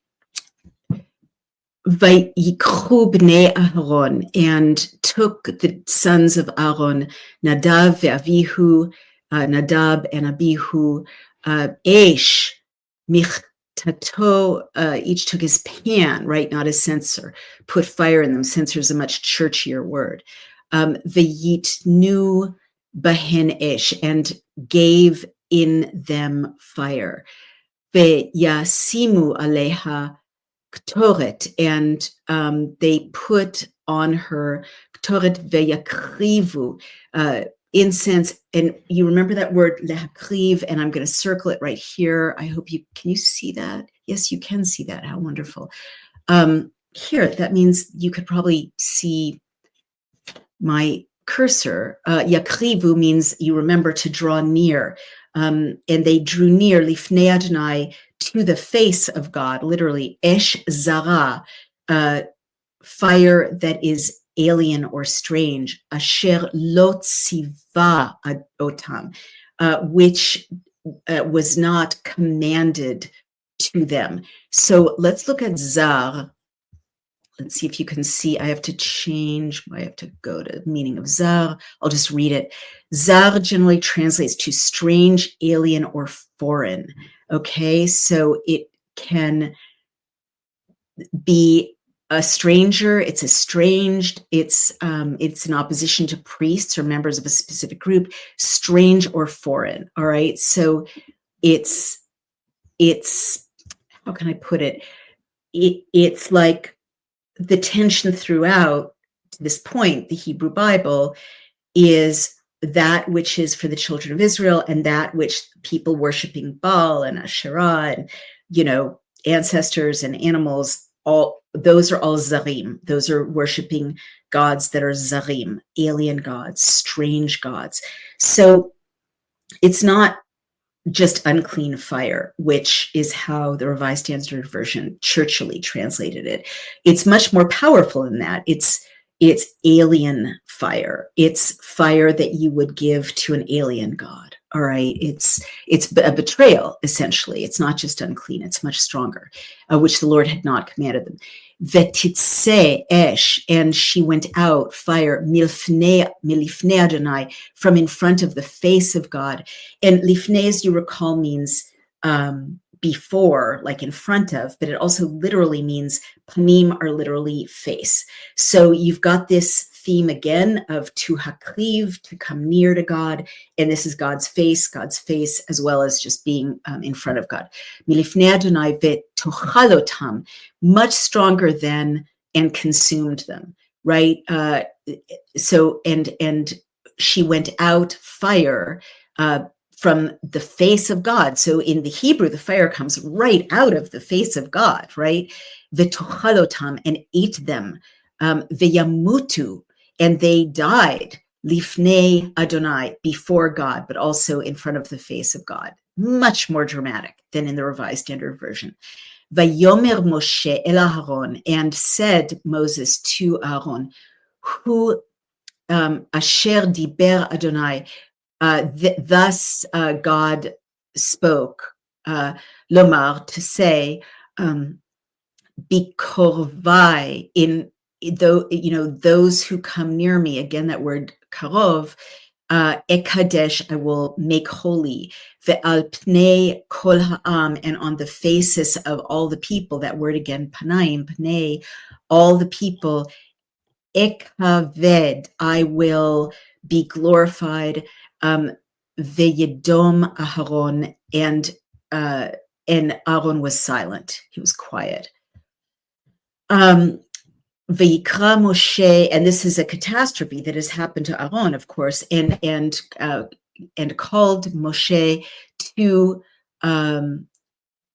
bnei Aharon, and took the sons of Aaron, Nadab and Abihu, Nadab and Abihu, Esh, Tato, each took his pan, right? Not his censer, put fire in them. Censer is a much churchier word. Vayitnu bahen esh, and gave in them fire. Vayasimu aleha ktoret, and they put on her ktoret vayakrivu, incense. And you remember that word lehakriv, and I'm going to circle it right here. I hope can you see that? Yes, you can see that. How wonderful. Here, that means you could probably see my cursor. Yakrivu means you remember to draw near. And they drew near, lifnei Adonai, to the face of God, literally, esh zara, fire that is alien or strange, asher lo tziva otam, which was not commanded to them. So let's look at zar. Let's see if you can see. I have to go to meaning of zar. I'll just read it. Zar generally translates to strange, alien, or foreign. Okay, so it can be a stranger, it's estranged, it's in opposition to priests or members of a specific group, strange or foreign. All right, so it's how can I put it? It's like the tension throughout to this point, the Hebrew Bible, is that which is for the children of Israel and that which people worshiping Baal and Asherah and ancestors and animals, all those are all zarim. Those are worshiping gods that are zarim, alien gods, strange gods. So it's not just unclean fire, which is how the Revised Standard Version churchily translated it. It's much more powerful than that. It's alien fire. It's fire that you would give to an alien god. All right, it's a betrayal, essentially. It's not just unclean, it's much stronger, which the Lord had not commanded them. Vetitse esh, and she went out, fire, milifnei Adonai, from in front of the face of God. And lifnei, as you recall, means before, like in front of, but it also literally means panim are literally face. So you've got this theme again of to hakriv, to come near to God, and this is God's face, as well as just being in front of God. Milifnei Adonai vetochalotam, much stronger than, and consumed them, right? So and she went out, fire, from the face of God. So in the Hebrew, the fire comes right out of the face of God, right? Vetochalotam, and ate them. Veyamutu, and they died, lifnei Adonai, before God, but also in front of the face of God. Much more dramatic than in the Revised Standard Version. Vayomer Moshe el Aharon, and said Moses to Aaron, who asher diber Adonai, thus God spoke, lomar, to say, bikorvai, in though, those who come near me, again that word karov, ekadesh, I will make holy, ve'al pnei kol ha'am, and on the faces of all the people, that word again, panaim, pnei, all the people, ekaved, I will be glorified, ve'yedom Aharon, and Aaron was silent, he was quiet. Vayikra Moshe, and this is a catastrophe that has happened to Aaron, of course, and called Moshe to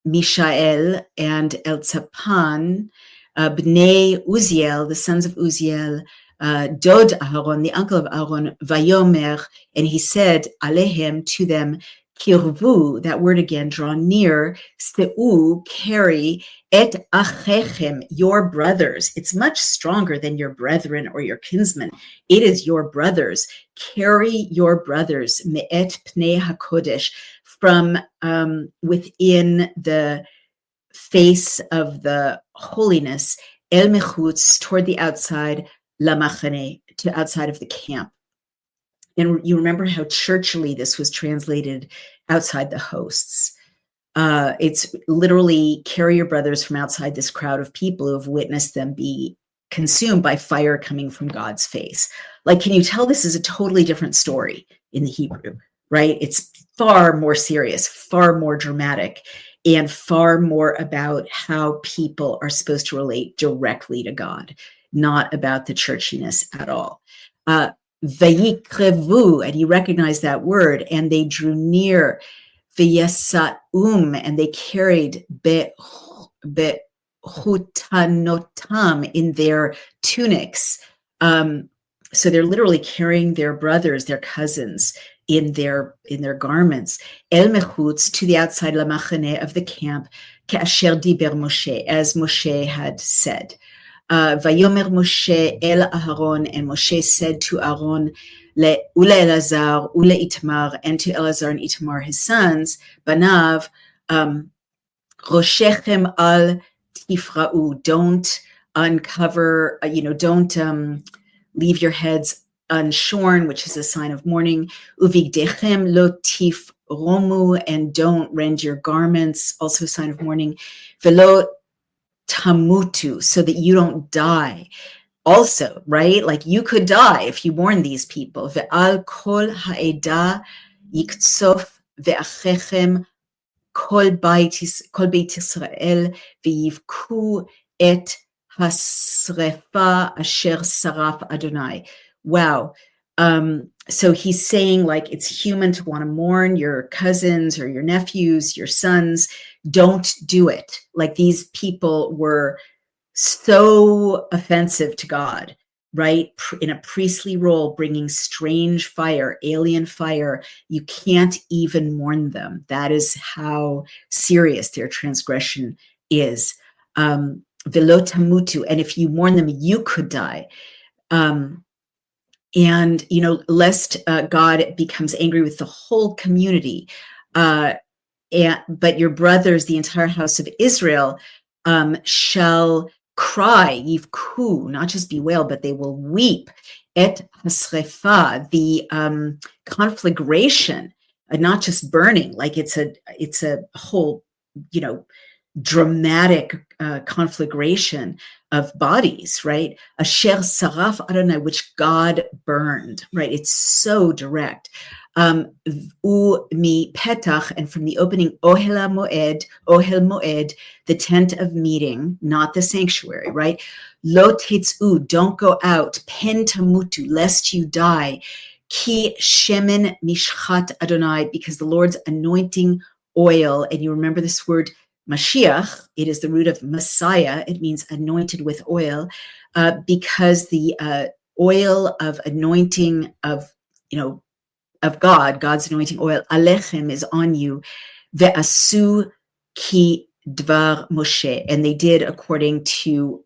Mishael and Elzapan, bnei Uziel, the sons of Uziel, Dod Aharon, the uncle of Aaron, Vayomer, and he said, Alehem, to them, Kirvu, that word again, draw near, Seu, carry, et achechem, your brothers. It's much stronger than your brethren or your kinsmen. It is your brothers. Carry your brothers, me'et pnei hakodesh, from within the face of the holiness, el mechutz, toward the outside, lamachane, to outside of the camp. And you remember how churchily this was translated, outside the hosts. It's literally carry your brothers from outside this crowd of people who have witnessed them be consumed by fire coming from God's face. Like, can you tell this is a totally different story in the Hebrew, right? It's far more serious, far more dramatic, and far more about how people are supposed to relate directly to God, not about the churchiness at all. Vayikrevu, and you recognize that word, and they drew near, v'yasaum, and they carried behutanotam, in their tunics. So they're literally carrying their brothers, their cousins, in their garments. El mechutz, to the outside, lamachane, of the camp, ka'asher diber Moshe, as Moshe had said. Vayomer Moshe el Aharon, and Moshe said to Aaron, ule Elazar, ule Itamar, and to Elazar and Itamar his sons, banav, roshechem al tifra'u, don't uncover, don't leave your heads unshorn, which is a sign of mourning. Uvigdechem lo tifromu, and don't rend your garments, also a sign of mourning. Velo tamutu, so that you don't die. Also, right? Like, you could die if you mourn these people. Ve'al kol ha'eda yiktsof ve'achechem kol beit Yisrael ve'yivku et hasrefa asher saraf Adonai. Wow. So he's saying, like, it's human to want to mourn your cousins or your nephews, your sons. Don't do it. Like, these people were so offensive to God, right? In a priestly role, bringing strange fire, alien fire. You can't even mourn them. That is how serious their transgression is. Velo tamutu, and if you mourn them, you could die. And, lest God becomes angry with the whole community. But your brothers, the entire house of Israel, shall cry, yivku, not just bewail, but they will weep, et hasrefa, the conflagration, not just burning, like it's a whole, dramatic conflagration of bodies, right? Asher saraf Adonai, which God burned, right? It's so direct. U mi petach, and from the opening, ohel moed, the tent of meeting, not the sanctuary, right? Lo tetzu, don't go out, pen tamutu, lest you die. Ki shemen mishchat Adonai, because the Lord's anointing oil, and you remember this word Mashiach, it is the root of Messiah. It means anointed with oil, because the oil of anointing of God's anointing oil, alechem, is on you. Ve'asu ki dvar Moshe, and they did according to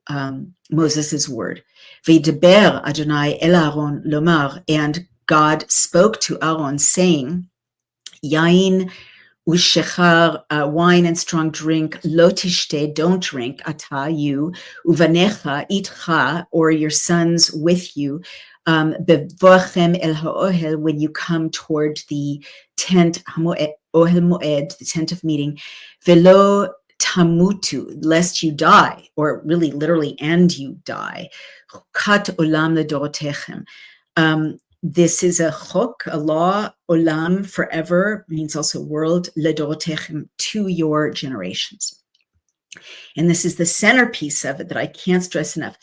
Moses' word. Ve'deber Adonai el Aaron lomar, and God spoke to Aaron, saying, Yain ushechar, wine and strong drink, lo tishte, don't drink, ata, you, uvanecha, itcha, or your sons with you, bevochem el ha'ohel, when you come toward the tent, ohel moed, the tent of meeting, velo tamutu, lest you die, or really literally, and you die, kat olam ledorotechem. This is a chok, a law, olam, forever, means also world, ledorotechem, to your generations. And this is the centerpiece of it that I can't stress enough.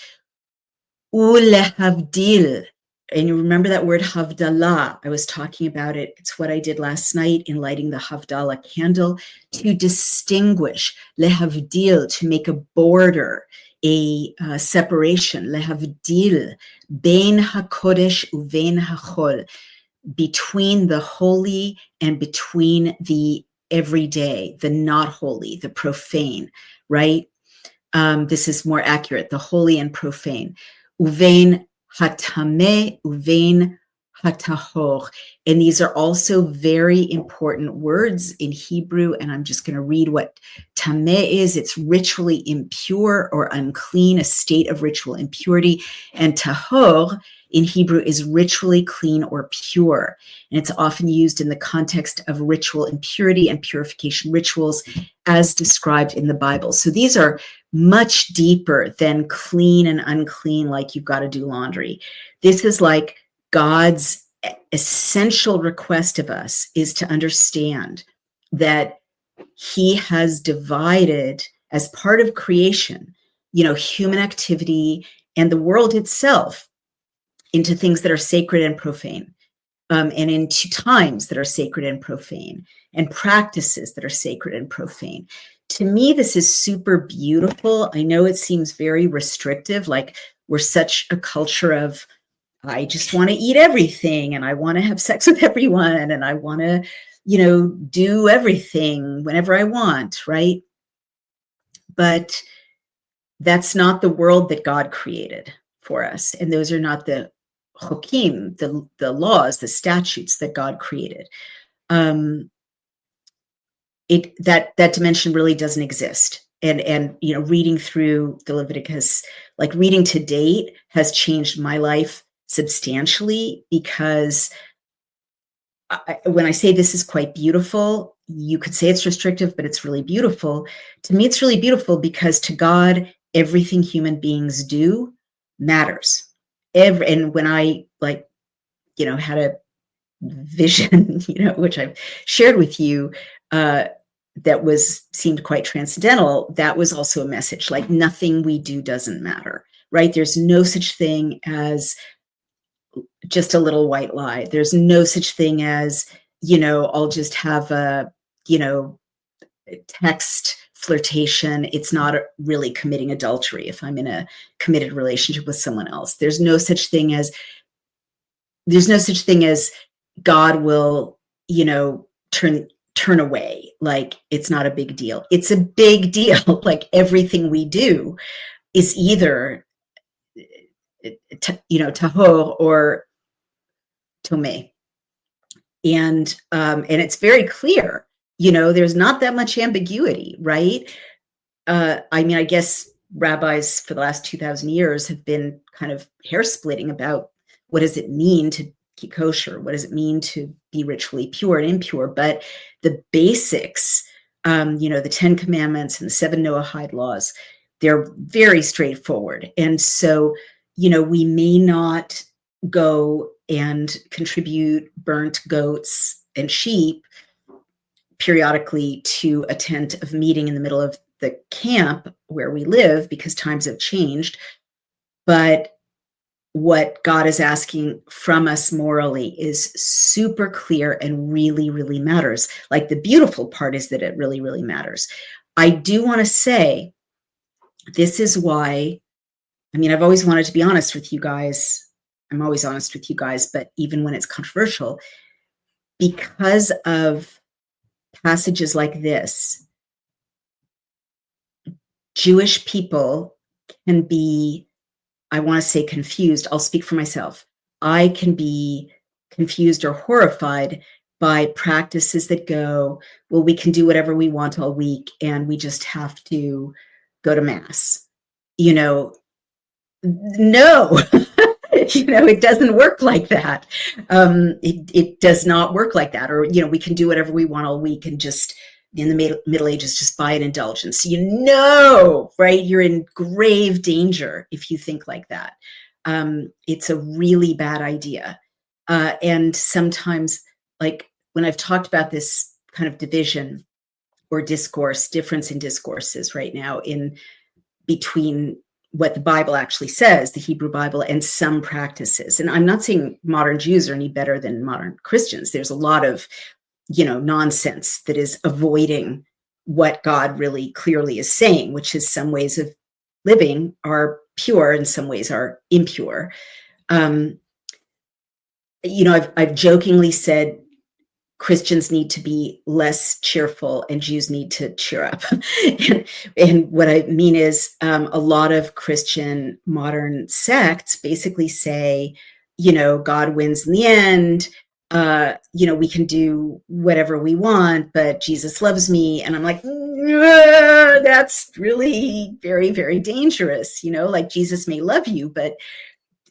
Ulehavdil, and you remember that word havdalah. I was talking about it. It's what I did last night in lighting the havdalah candle, to distinguish, lehavdil, to make a border, a separation, lehavdil, bein hakodesh uvein hachol, between the holy and between the everyday, the not holy, the profane, right? This is more accurate, the holy and profane. Uvein hatameh, uvein hatahor. And these are also very important words in Hebrew. And I'm just going to read what tameh is. It's ritually impure or unclean, a state of ritual impurity. And tahor in Hebrew is ritually clean or pure. And it's often used in the context of ritual impurity and purification rituals as described in the Bible. So these are much deeper than clean and unclean, like you've got to do laundry. This is like God's essential request of us is to understand that he has divided, as part of creation, human activity and the world itself, into things that are sacred and profane, and into times that are sacred and profane, and practices that are sacred and profane. To me, this is super beautiful. I know it seems very restrictive, like we're such a culture of, I just want to eat everything, and I want to have sex with everyone, and I want to, do everything whenever I want, right? But that's not the world that God created for us. And those are not the chokim, the laws, the statutes that God created. That dimension really doesn't exist. And reading through the Leviticus, like reading to date, has changed my life substantially, because when I say this is quite beautiful, you could say it's restrictive, but it's really beautiful. To me, it's really beautiful because to God, everything human beings do matters. And when I had a vision, which I've shared with you, that seemed quite transcendental, that was also a message, like nothing we do doesn't matter, right? There's no such thing as just a little white lie. There's no such thing as, I'll just have a, text flirtation. It's not really committing adultery if I'm in a committed relationship with someone else. There's no such thing as God will, turn away. Like, it's not a big deal. It's a big deal. Like, everything we do is either tahor or tomei. And it's very clear, there's not that much ambiguity, right? I mean, I guess rabbis for the last 2,000 years have been kind of hair splitting about what does it mean to keep kosher? What does it mean to be ritually pure and impure? But the basics, the 10 Commandments and the 7 Noahide laws, they're very straightforward. And so, we may not go and contribute burnt goats and sheep periodically to a tent of meeting in the middle of the camp where we live because times have changed. But what God is asking from us morally is super clear and really, really matters. Like, the beautiful part is that it really, really matters. I do want to say, this is why, I've always wanted to be honest with you guys. I'm always honest with you guys, but even when it's controversial, because of passages like this, Jewish people can be, I want to say confused. I'll speak for myself. I can be confused or horrified by practices that go, well, we can do whatever we want all week and we just have to go to mass. No. It doesn't work like that. It does not work like that. Or, we can do whatever we want all week and just in the Middle Ages, just buy an indulgence. Right? You're in grave danger if you think like that. It's a really bad idea. And sometimes, like when I've talked about this kind of division or difference in discourses right now in between what the Bible actually says, the Hebrew Bible, and some practices. And I'm not saying modern Jews are any better than modern Christians. There's a lot of, nonsense that is avoiding what God really clearly is saying, which is some ways of living are pure and some ways are impure. I've jokingly said Christians need to be less cheerful and Jews need to cheer up. and what I mean is a lot of Christian modern sects basically say, God wins in the end. We can do whatever we want, but Jesus loves me. And I'm like, that's really very, very dangerous. Like Jesus may love you, but,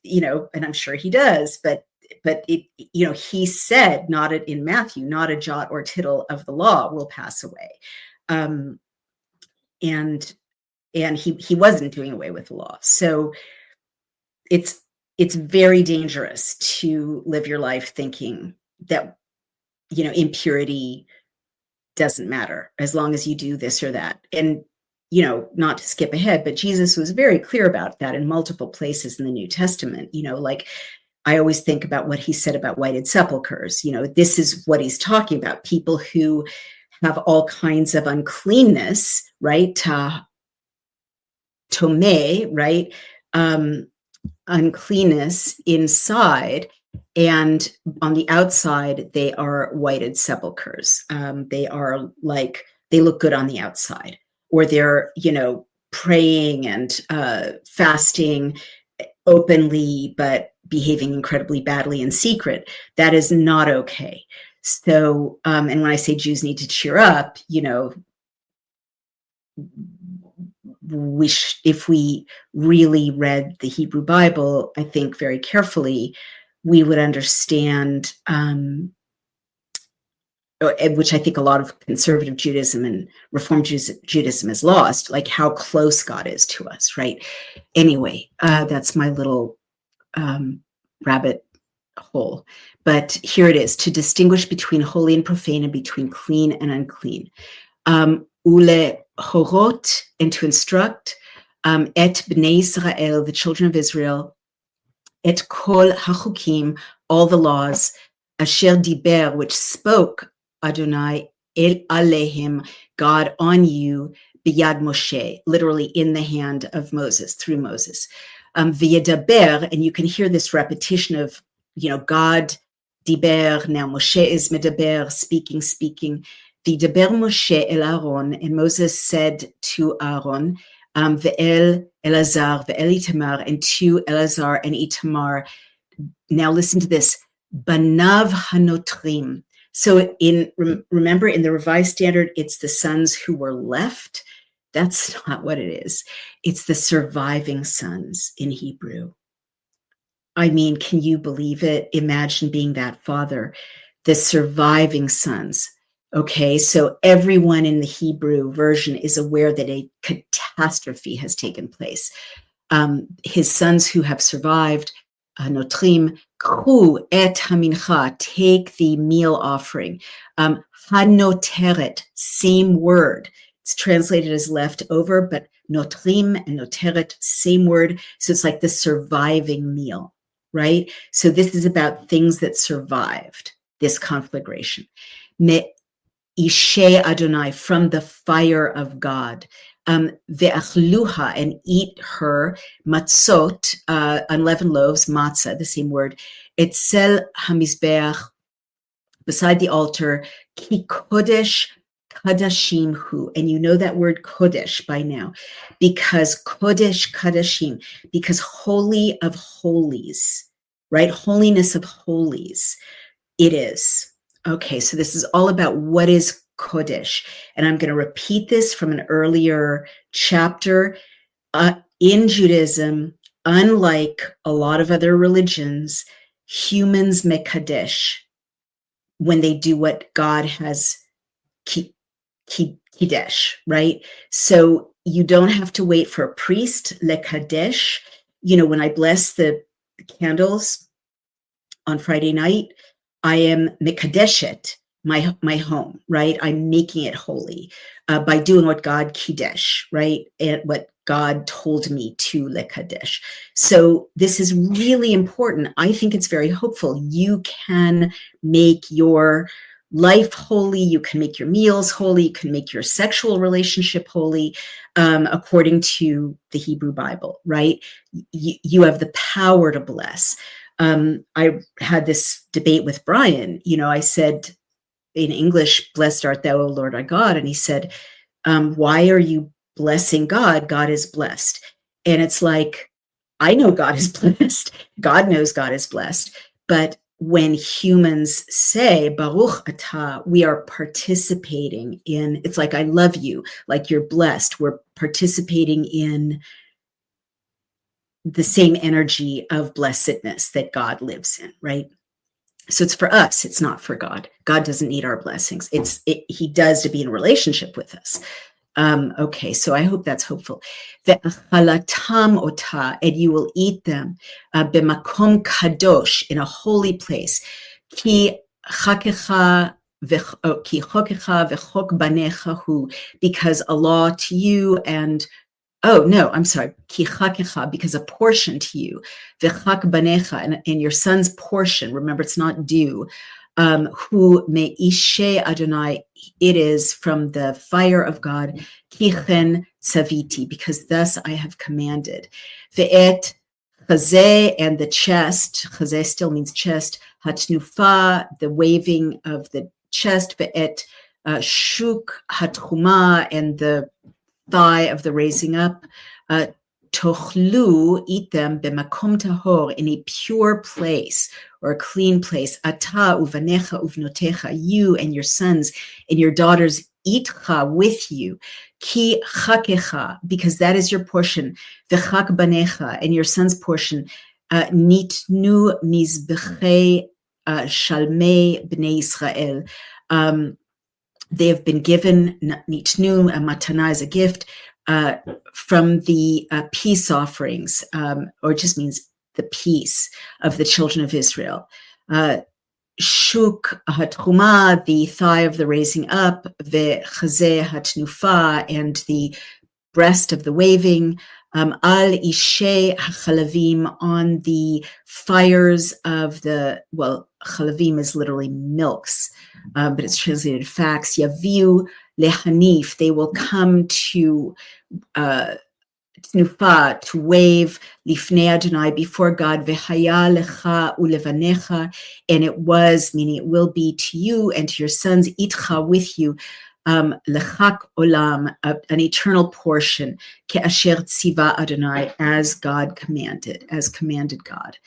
and I'm sure he does, but it, he said, not in Matthew, not a jot or tittle of the law will pass away. And he wasn't doing away with the law. So it's very dangerous to live your life thinking that, impurity doesn't matter as long as you do this or that. And, not to skip ahead, but Jesus was very clear about that in multiple places in the New Testament. Like I always think about what he said about whited sepulchres. This is what he's talking about. People who have all kinds of uncleanness, right? Tomei, right? Uncleanness inside, and on the outside they are whited sepulchres. They look good on the outside, or they're praying and fasting openly but behaving incredibly badly in secret. That is not okay. So and when I say Jews need to cheer up, if we really read the Hebrew Bible, I think very carefully, we would understand, which I think a lot of conservative Judaism and Reform Judaism has lost, like how close God is to us, right? Anyway, that's my little rabbit hole. But here it is, to distinguish between holy and profane and between clean and unclean. Ule horot, and to instruct, et bnei Israel, the children of Israel, et kol hachukim, all the laws, asher diber, which spoke Adonai el aleihim, God on you, biyad Moshe, literally in the hand of Moses, through Moses. V'yedaber, and you can hear this repetition of, God diber, now Moshe is medaber, speaking. V'yedaber Moshe el Aaron, and Moses said to Aaron, ve'el Elazar, ve'el Itamar, and to Elazar and Itamar. Now listen to this. banav hanotrim. So remember, in the Revised Standard, it's the sons who were left. That's not what it is. It's the surviving sons in Hebrew. I mean, can you believe it? Imagine being that father, the surviving sons. Okay, so everyone in the Hebrew version is aware that a catastrophe has taken place. His sons who have survived, Notrim, Kru et hamincha, take the meal offering. Hanoteret, same word. It's translated as leftover, but Notrim and Noteret, same word. So it's like the surviving meal, right? So this is about things that survived this conflagration. Me Ishe Adonai, from the fire of God. Ve'achluha, and eat her, matzot, unleavened loaves, matzah, the same word, etzel hamizbeach, beside the altar, ki kodesh kadashim hu, and you know that word kodesh by now, because kodesh kadashim, because holy of holies, right? Holiness of holies, it is. Okay, so this is all about what is Kodesh. And I'm going to repeat this from an earlier chapter. In Judaism, unlike a lot of other religions, humans mekadesh when they do what God has kidesh, right? So you don't have to wait for a priest, lekadesh. You know, when I bless the candles on Friday night, I am mekadeshet, my home, right? I'm making it holy by doing what God kidesh, right? And what God told me to lekadesh. So this is really important. I think it's very hopeful. You can make your life holy. You can make your meals holy. You can make your sexual relationship holy, according to the Hebrew Bible, right? You have the power to bless. I had this debate with Brian. You know, I said in English, blessed art thou, O Lord our God. And he said, why are you blessing God? God is blessed. And it's like, I know God is blessed. God knows God is blessed. But when humans say, Baruch atah, we are participating in, it's like, I love you, like you're blessed. We're participating in the same energy of blessedness that God lives in, right? So it's for us. It's not for God. God doesn't need our blessings. He does to be in a relationship with us. Okay, so I hope that's hopeful. Ve'achalatam ota, and you will eat them b'makom kadosh, in a holy place. Ki chakecha v'chok banecha hu, because a law to you and oh, no, I'm sorry. Ki chakecha, because a portion to you. V'chak banecha, and your son's portion. Remember, it's not due. Hu me'ishe Adonai, it is from the fire of God. Ki chen tzaviti, because thus I have commanded. Ve'et chazeh, and the chest. Chazeh still means chest. Hatnufa, the waving of the chest. Ve'et shuk hatchuma, and the thigh of the raising up, tochlu, eat them, b'makom tahor, in a pure place or a clean place, ata uvanecha uvnotecha, you and your sons and your daughters, itcha, with you, ki chakecha, because that is your portion, v'chak banecha, and your son's portion, nitnu mizbechei shalmei bnei Israel, they have been given, nitnu, matana is a gift, from the peace offerings, or it just means the peace of the children of Israel. Shuk hatchuma, the thigh of the raising up, ve'chazeh hatnufa, and the breast of the waving, al ishe hachalavim, on the fires of the, well, chalavim is literally milks, but it's translated facts. Yaviu lehanif, they will come to tnufa, to wave, lifnei Adonai, before God, v'haya lecha ulevanecha, and it was, meaning it will be to you and to your sons, itcha, with you, lechak olam, an eternal portion, ke'asher tziva Adonai, as God commanded, as commanded God.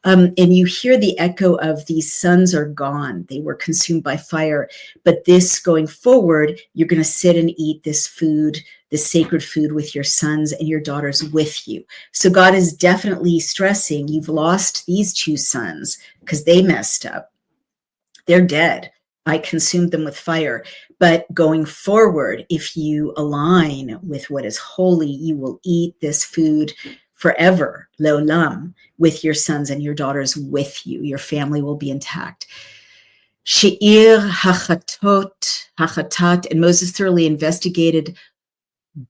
And you hear the echo of these sons are gone. They were consumed by fire. But this going forward, you're going to sit and eat this food, this sacred food with your sons and your daughters with you. So God is definitely stressing you've lost these two sons because they messed up. They're dead. I consumed them with fire. But going forward, if you align with what is holy, you will eat this food forever, leolam, with your sons and your daughters with you. Your family will be intact. She'ir hachatat, and Moses thoroughly investigated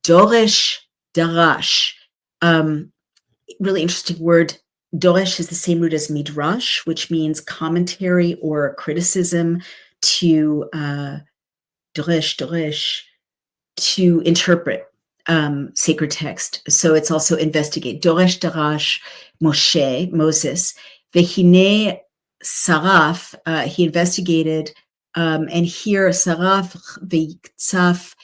Doresh Darash. Really interesting word. Doresh is the same root as midrash, which means commentary or criticism, to doresh, to interpret sacred text. So it's also investigate. Doresh Darash Moshe, Moses. Vehine Saraf, he investigated, and here Saraf v'yitzaf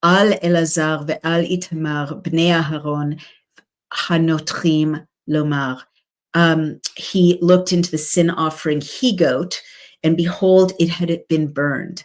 al Elazar ve'al Itamar bnei Aharon hanotrim lomar. He looked into the sin offering he-goat, and behold, it had been burned.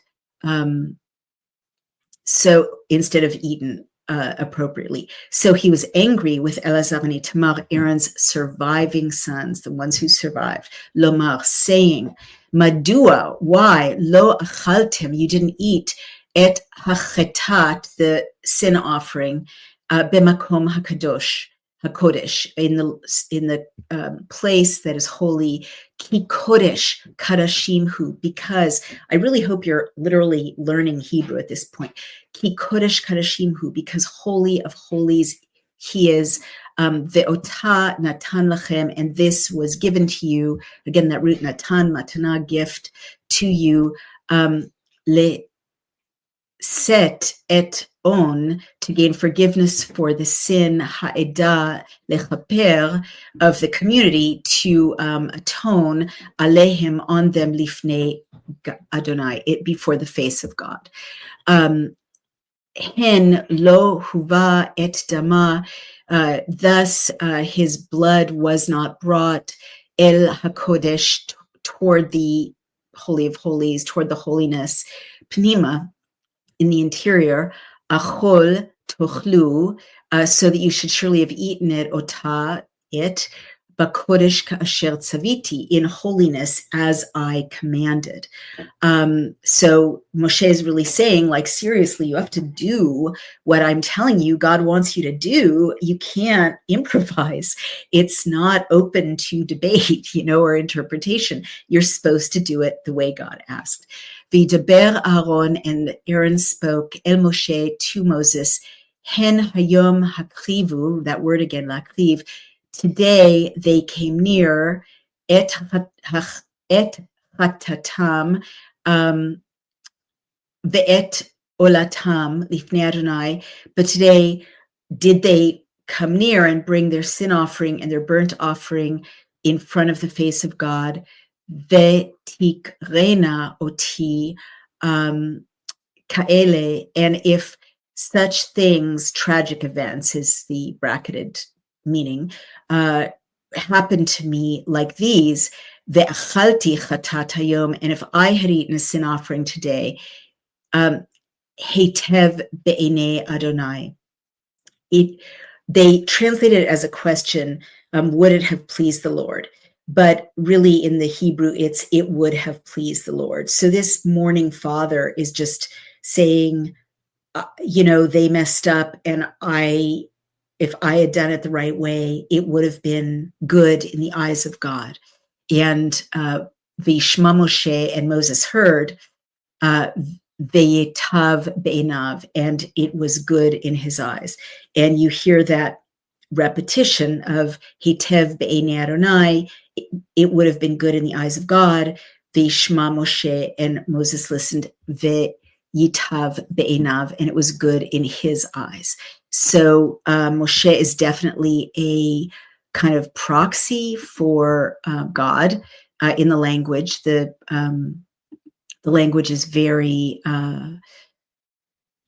So instead of eaten appropriately. So he was angry with Elazar and Itamar, Aaron's surviving sons, the ones who survived, lomar, saying, Madua, why, lo achaltem, you didn't eat, et hachetat, the sin offering, b'makom hakadosh, hakodesh, in the place that is holy, ki kodesh kadashim hu, because I really hope you're literally learning Hebrew at this point. Ki kodesh kadashim hu, because holy of holies he is. Ve'ota natan lachem, and this was given to you. Again, that root natan, matana, gift to you. Le set et on, to gain forgiveness for the sin, ha'edah lechaper, of the community, to atone, alehim, on them, lifnei Adonai, it before the face of God. Hen lo huva et dama, thus his blood was not brought, el hakodesh, toward the Holy of Holies, toward the holiness, pnima, in the interior, achol tochlu, so that you should surely have eaten it, ota, it, bakodesh ka'asher tzaviti, in holiness as I commanded. So Moshe is really saying, like, seriously, you have to do what I'm telling you God wants you to do. You can't improvise. It's not open to debate, or interpretation. You're supposed to do it the way God asked. V'daber Aaron, and Aaron spoke, el Moshe, to Moses, hen hayom hakrivu, that word again, lakriv, today they came near, et hatatam, ve'et olatam lifnei Adonai, but today did they come near and bring their sin offering and their burnt offering in front of the face of God, ve'tikrena oti kaele, and if such things, tragic events is the bracketed meaning, happened to me like these, ve'achalti chatat hayom, and if I had eaten a sin offering today, heitev be'enei Adonai. They translate it as a question, would it have pleased the Lord? But really in the Hebrew, it would have pleased the Lord. So this mourning father is just saying, they messed up, and if I had done it the right way, it would have been good in the eyes of God. And Vishma Moshe, and Moses heard, Veyetav be'enav, and it was good in his eyes. And you hear that repetition of Hitev be'enei Adonai, it would have been good in the eyes of God. Vishma Moshe, and Moses listened, Veyetav be'enav, and it was good in his eyes. So Moshe is definitely a kind of proxy for God in the language. The language is very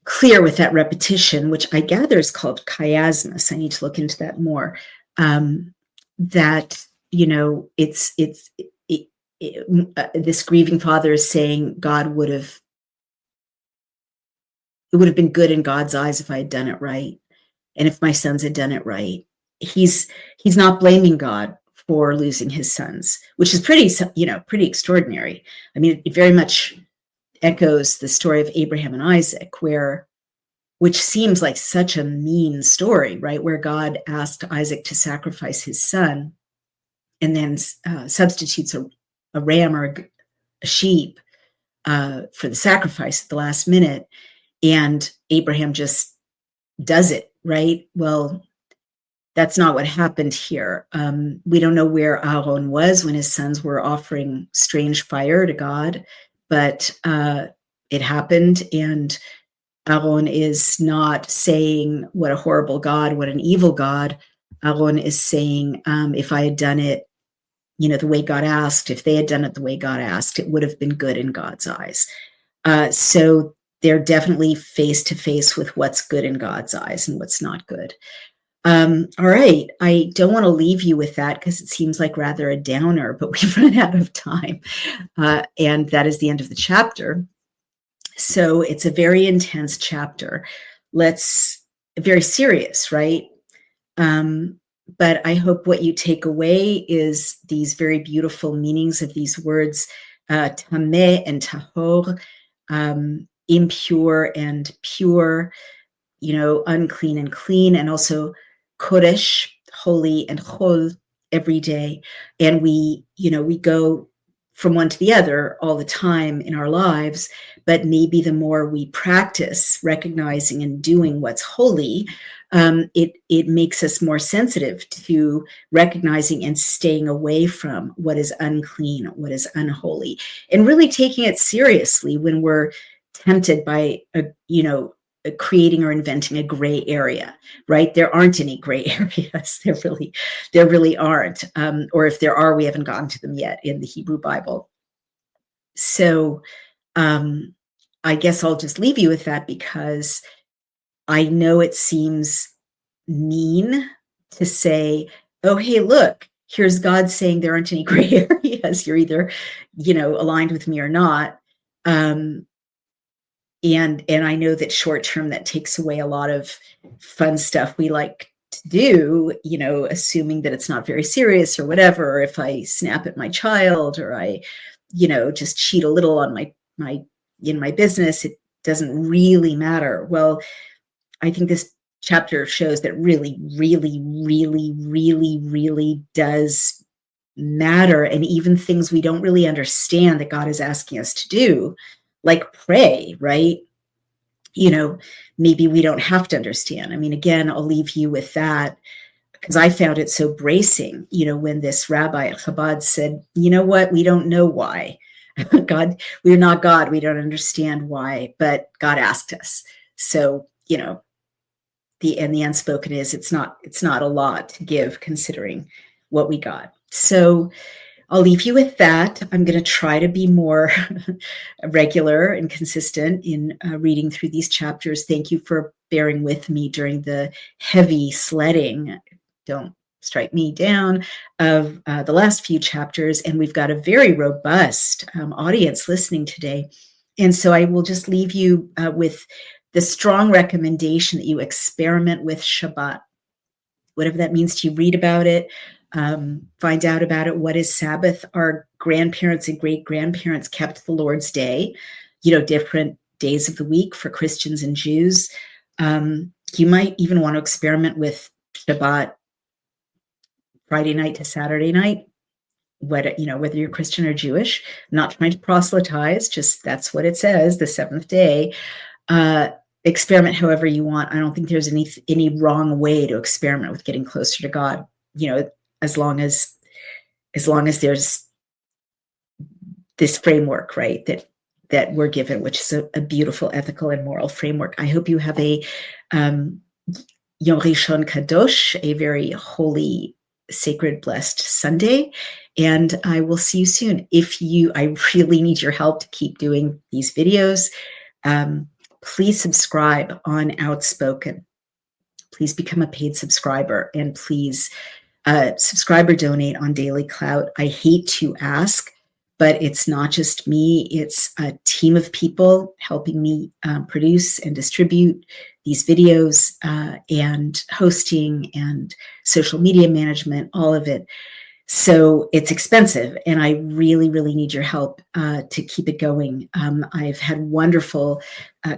clear with that repetition, which I gather is called chiasmus. I need to look into that more. That, this grieving father is saying it would have been good in God's eyes if I had done it right, and if my sons had done it right. He's not blaming God for losing his sons, which is pretty extraordinary. I mean, it very much echoes the story of Abraham and Isaac, which seems like such a mean story, right? Where God asked Isaac to sacrifice his son and then substitutes a ram or a sheep for the sacrifice at the last minute. And Abraham just does it, right? Well, that's not what happened here. We don't know where Aaron was when his sons were offering strange fire to God, but it happened, and Aaron is not saying, what a horrible God, what an evil God. Aaron is saying, if I had done it, the way God asked, if they had done it the way God asked, it would have been good in God's eyes. So they're definitely face to face with what's good in God's eyes and what's not good. All right. I don't want to leave you with that because it seems like rather a downer, but we've run out of time. And that is the end of the chapter. So it's a very intense chapter. Very serious, right? But I hope what you take away is these very beautiful meanings of these words, tameh and tahor, impure and pure, unclean and clean, and also kodesh, holy, and chol, every day. And we go from one to the other all the time in our lives, but maybe the more we practice recognizing and doing what's holy, it makes us more sensitive to recognizing and staying away from what is unclean, what is unholy, and really taking it seriously when we're tempted by creating or inventing a gray area, right? There aren't any gray areas. There really aren't. Or if there are, we haven't gotten to them yet in the Hebrew Bible. So I guess I'll just leave you with that, because I know it seems mean to say, oh, hey, look, here's God saying there aren't any gray areas. You're either, aligned with me or not. And I know that short term that takes away a lot of fun stuff we like to do, assuming that it's not very serious or whatever. Or if I snap at my child, or I, just cheat a little on in my business, it doesn't really matter. Well, I think this chapter shows that really, really, really, really, really does matter. And even things we don't really understand that God is asking us to do, like pray, right? Maybe we don't have to understand. I mean, again, I'll leave you with that, because I found it so bracing, when this rabbi at Chabad said, you know what, we don't know why. God, we're not God. We don't understand why, but God asked us. So, the unspoken is it's not a lot to give considering what we got. So I'll leave you with that. I'm going to try to be more regular and consistent in reading through these chapters. Thank you for bearing with me during the heavy sledding. Don't strike me down of the last few chapters. And we've got a very robust audience listening today. And so I will just leave you with the strong recommendation that you experiment with Shabbat, whatever that means to you. Read about it. Find out about it. What is Sabbath? Our grandparents and great-grandparents kept the Lord's Day, different days of the week for Christians and Jews. You might even want to experiment with Shabbat, Friday night to Saturday night, whether you're Christian or Jewish. I'm not trying to proselytize, just that's what it says, the seventh day. Experiment however you want. I don't think there's any wrong way to experiment with getting closer to God, as long as there's this framework, right, that we're given, which is a beautiful ethical and moral framework. I hope you have a Yom Rishon Kadosh, a very holy, sacred, blessed Sunday, and I will see you soon. I really need your help to keep doing these videos. please subscribe on Outspoken. Please become a paid subscriber, and please subscribe or donate on Daily Clout. I hate to ask, but it's not just me. It's a team of people helping me produce and distribute these videos, and hosting and social media management, all of it. So it's expensive, and I really, really need your help to keep it going. I've had wonderful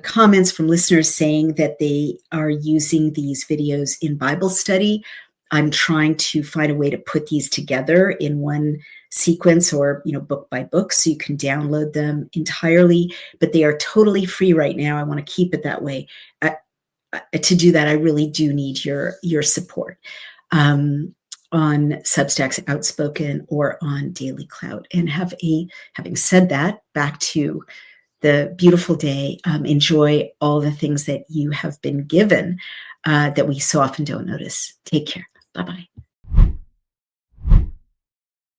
comments from listeners saying that they are using these videos in Bible study. I'm trying to find a way to put these together in one sequence, or book by book, so you can download them entirely, but they are totally free right now. I want to keep it that way. To do that, I really do need your support. On Substack's Outspoken or on Daily Clout. And having said that, back to the beautiful day. Enjoy all the things that you have been given that we so often don't notice. Take care. Bye-bye.